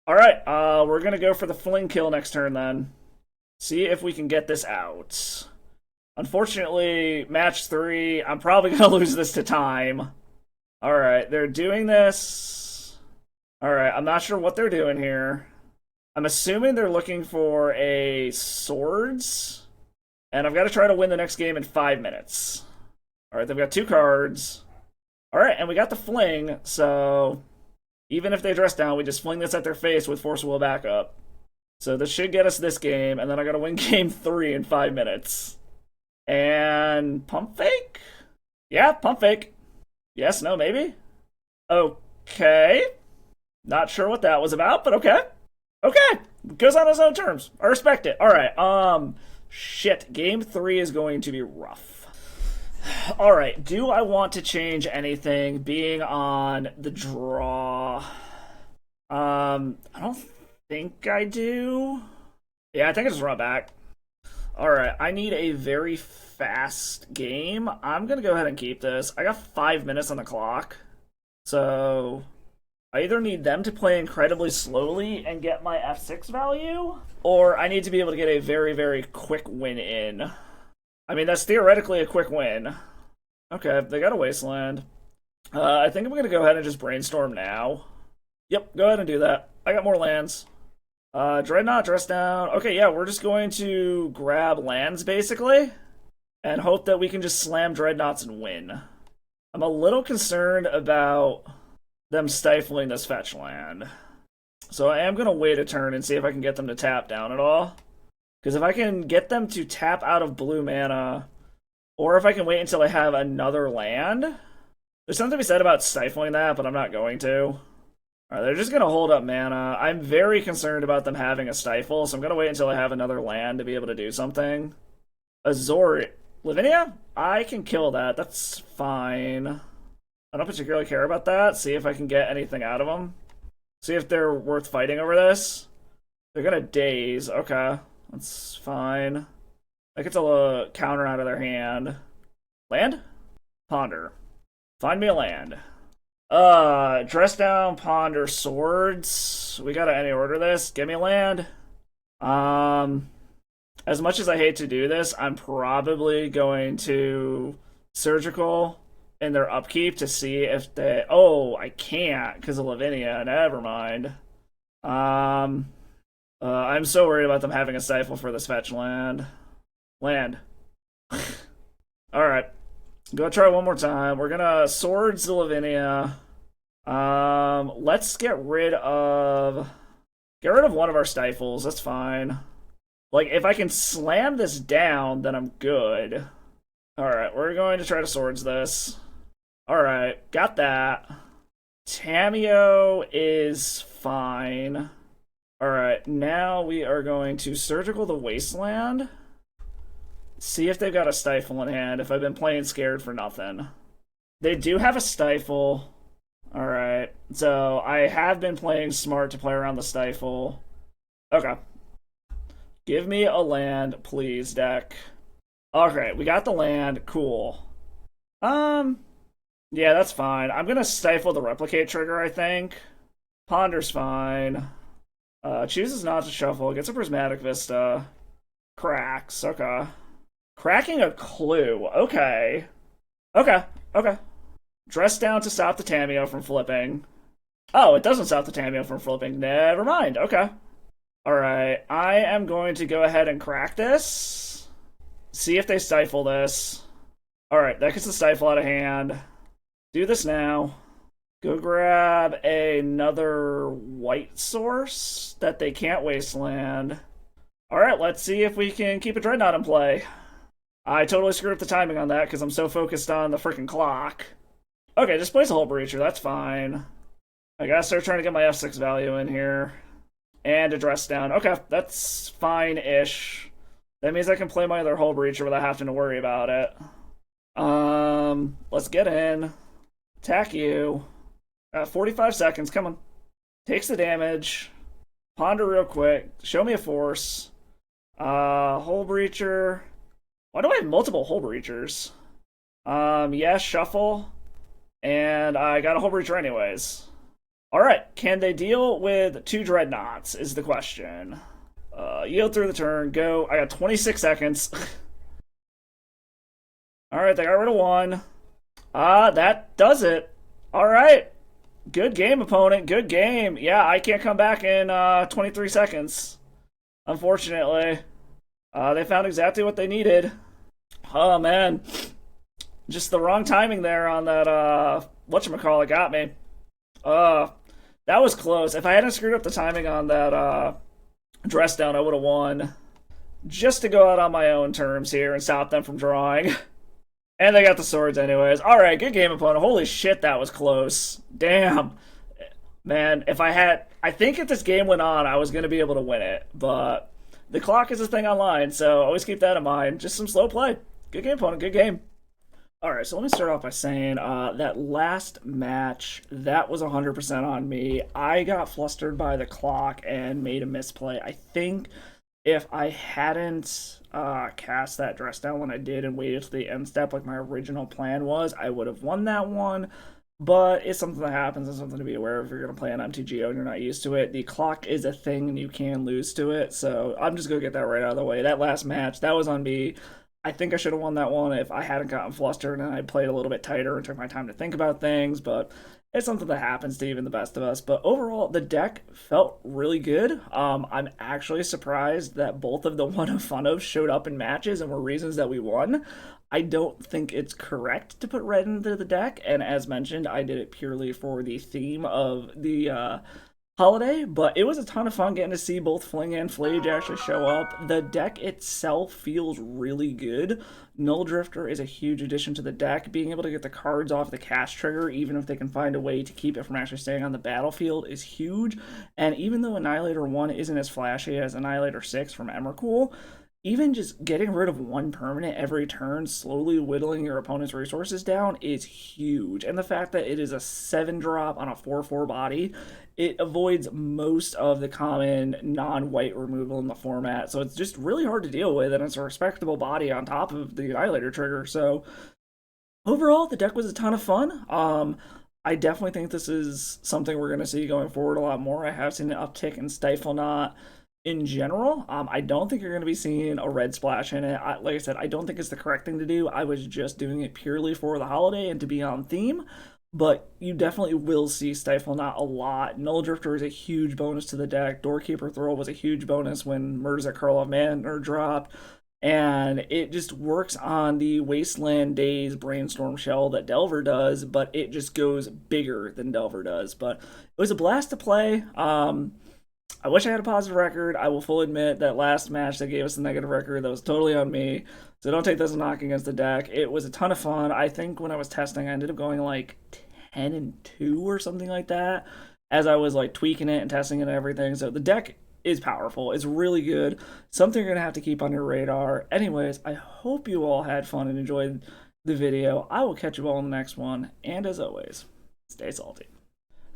S1: Alright, we're gonna go for the Fling kill next turn then. See if we can get this out. Unfortunately, match 3, I'm probably gonna lose this to time. Alright, they're doing this. Alright, I'm not sure what they're doing here. I'm assuming they're looking for a swords. And I've got to try to win the next game in 5 minutes. Alright, they've got 2 cards. Alright, and we got the Fling, so even if they dress down, we just fling this at their face with Force of Will backup. So this should get us this game, and then I gotta win game 3 in 5 minutes. And Pump Fake? Yeah, Pump Fake. Yes, no, maybe? Okay. Not sure what that was about, but okay. Okay, goes on his own terms. I respect it. Alright, shit, game 3 is going to be rough. Alright, do I want to change anything being on the draw? I don't think I do. Yeah, I think I just run back. Alright, I need a very fast game. I'm gonna go ahead and keep this. I got 5 minutes on the clock. So I either need them to play incredibly slowly and get my F6 value, or I need to be able to get a very, very quick win in. I mean, that's theoretically a quick win. Okay, they got a Wasteland. I think I'm going to go ahead and just brainstorm now. Yep, go ahead and do that. I got more lands. Dreadnought, dress down. Okay, yeah, we're just going to grab lands, basically, and hope that we can just slam Dreadnoughts and win. I'm a little concerned about them stifling this fetch land. So I am going to wait a turn and see if I can get them to tap down at all. Because if I can get them to tap out of blue mana, or if I can wait until I have another land, there's something to be said about stifling that, but I'm not going to. Alright, they're just going to hold up mana. I'm very concerned about them having a stifle, so I'm going to wait until I have another land to be able to do something. Azor... Lavinia? I can kill that. That's fine. I don't particularly care about that. See if I can get anything out of them. See if they're worth fighting over this. They're going to daze. Okay. That's fine. That gets a counter out of their hand. Land? Ponder. Find me a land. Dress down, ponder, swords. We gotta any order this. Give me a land. As much as I hate to do this, I'm probably going to surgical in their upkeep to see if they... Oh, I can't because of Lavinia. Never mind. I'm so worried about them having a stifle for this fetch land. Land. Alright. Go try one more time. We're gonna swords the Lavinia. Let's get rid of one of our stifles. That's fine. Like, if I can slam this down, then I'm good. Alright, we're going to try to swords this. Alright, got that. Tameo is fine. Alright, now we are going to surgical the Wasteland. See if they've got a stifle in hand, if I've been playing scared for nothing. They do have a stifle. Alright, so I have been playing smart to play around the stifle. Okay. Give me a land, please, deck. Alright, we got the land. Cool. Yeah, that's fine. I'm gonna stifle the replicate trigger, I think. Ponder's fine. Chooses not to shuffle. Gets a prismatic vista. Cracks. Okay. Cracking a clue. Okay. Okay. Okay. Dress down to stop the Tameo from flipping. Oh, it doesn't stop the Tameo from flipping. Never mind. Okay. Alright. I am going to go ahead and crack this. See if they stifle this. Alright, that gets the stifle out of hand. Do this now. Go grab another white source that they can't wasteland. Alright, let's see if we can keep a Dreadnought in play. I totally screwed up the timing on that because I'm so focused on the freaking clock. Okay, just place a Hull Breacher, that's fine. I gotta start trying to get my F6 value in here. And a dress down. Okay, that's fine-ish. That means I can play my other Hull Breacher without having to worry about it. Let's get in. Attack you. 45 seconds, come on. Takes the damage. Ponder real quick. Show me a force. Hull Breacher. Why do I have multiple Hull Breachers? Yeah, shuffle. And I got a Hull Breacher anyways. Alright, can they deal with 2 Dreadnoughts is the question. Yield through the turn, go. I got 26 seconds. Alright, they got rid of 1. That does it. Alright. Good game, opponent. Good game. Yeah, I can't come back in 23 seconds. Unfortunately. They found exactly what they needed. Oh, man. Just the wrong timing there on that, whatchamacallit got me. That was close. If I hadn't screwed up the timing on that, dress down, I would have won. Just to go out on my own terms here and stop them from drawing. And they got the swords anyways. Alright, good game, opponent. Holy shit, that was close. Damn. Man, I think if this game went on, I was going to be able to win it. But the clock is a thing online, so always keep that in mind. Just some slow play. Good game, opponent. Good game. Alright, so let me start off by saying that last match, that was 100% on me. I got flustered by the clock and made a misplay. I think if I hadn't cast that dress down when I did and waited to the end step like my original plan was, I would have won that one. But it's something that happens and something to be aware of if you're going to play an MTGO and you're not used to it. The clock is a thing and you can lose to it, so I'm just going to get that right out of the way. That last match, that was on me. I think I should have won that one if I hadn't gotten flustered and I played a little bit tighter and took my time to think about things, but it's something that happens to even the best of us. But overall, the deck felt really good. I'm actually surprised that both of the one of fun of showed up in matches and were reasons that we won. I don't think it's correct to put red into the deck, and as mentioned, I did it purely for the theme of the holiday, but it was a ton of fun getting to see both Fling and Flage actually show up. The deck itself feels really good. Nulldrifter is a huge addition to the deck. Being able to get the cards off the cast trigger, even if they can find a way to keep it from actually staying on the battlefield, is huge. And even though Annihilator 1 isn't as flashy as Annihilator 6 from Emrakul, even just getting rid of 1 permanent every turn, slowly whittling your opponent's resources down, is huge. And the fact that it is a 7-drop on a 4/4 body, it avoids most of the common non-white removal in the format. So it's just really hard to deal with, and it's a respectable body on top of the Annihilator trigger. So overall, the deck was a ton of fun. I definitely think this is something we're going to see going forward a lot more. I have seen an uptick in Stiflenought in general. I don't think you're going to be seeing a red splash in it. Like I said, I don't think it's the correct thing to do. I was just doing it purely for the holiday and to be on theme, but you definitely will see Stiflenought a lot. Nulldrifter is a huge bonus to the deck. Doorkeeper Thrull was a huge bonus when Murders at Karlov Manor dropped, and it just works on the Wasteland Days Brainstorm Shell that Delver does, but it just goes bigger than Delver does. But it was a blast to play. I wish I had a positive record. I will fully admit that last match that gave us the negative record, that was totally on me. So don't take this as a knock against the deck. It was a ton of fun. I think when I was testing, I ended up going like 10-2 or something like that, as I was like tweaking it and testing it and everything. So the deck is powerful. It's really good. Something you're going to have to keep on your radar. Anyways, I hope you all had fun and enjoyed the video. I will catch you all in the next one. And as always, stay salty.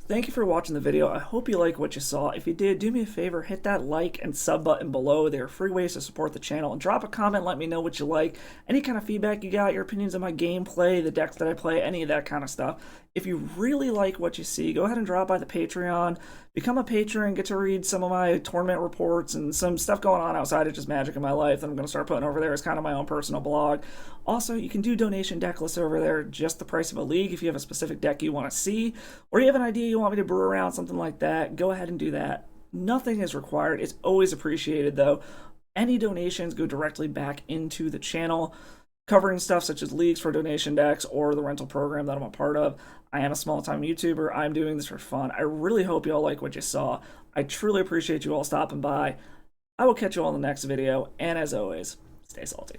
S1: Thank you for watching the video. I hope you like what you saw. If you did, do me a favor, hit that like and sub button below. They are free ways to support the channel. And drop a comment, let me know what you like. Any kind of feedback you got, your opinions on my gameplay, the decks that I play, any of that kind of stuff. If you really like what you see, go ahead and drop by the Patreon. Become a patron, get to read some of my tournament reports and some stuff going on outside of just Magic in my life that I'm going to start putting over there as kind of my own personal blog. Also, you can do donation deck lists over there, just the price of a league if you have a specific deck you want to see, or you have an idea you want me to brew around, something like that, go ahead and do that. Nothing is required. It's always appreciated, though. Any donations go directly back into the channel, covering stuff such as leagues for donation decks or the rental program that I'm a part of. I am a small-time YouTuber. I'm doing this for fun. I really hope you all like what you saw. I truly appreciate you all stopping by. I will catch you all in the next video, and as always, stay salty.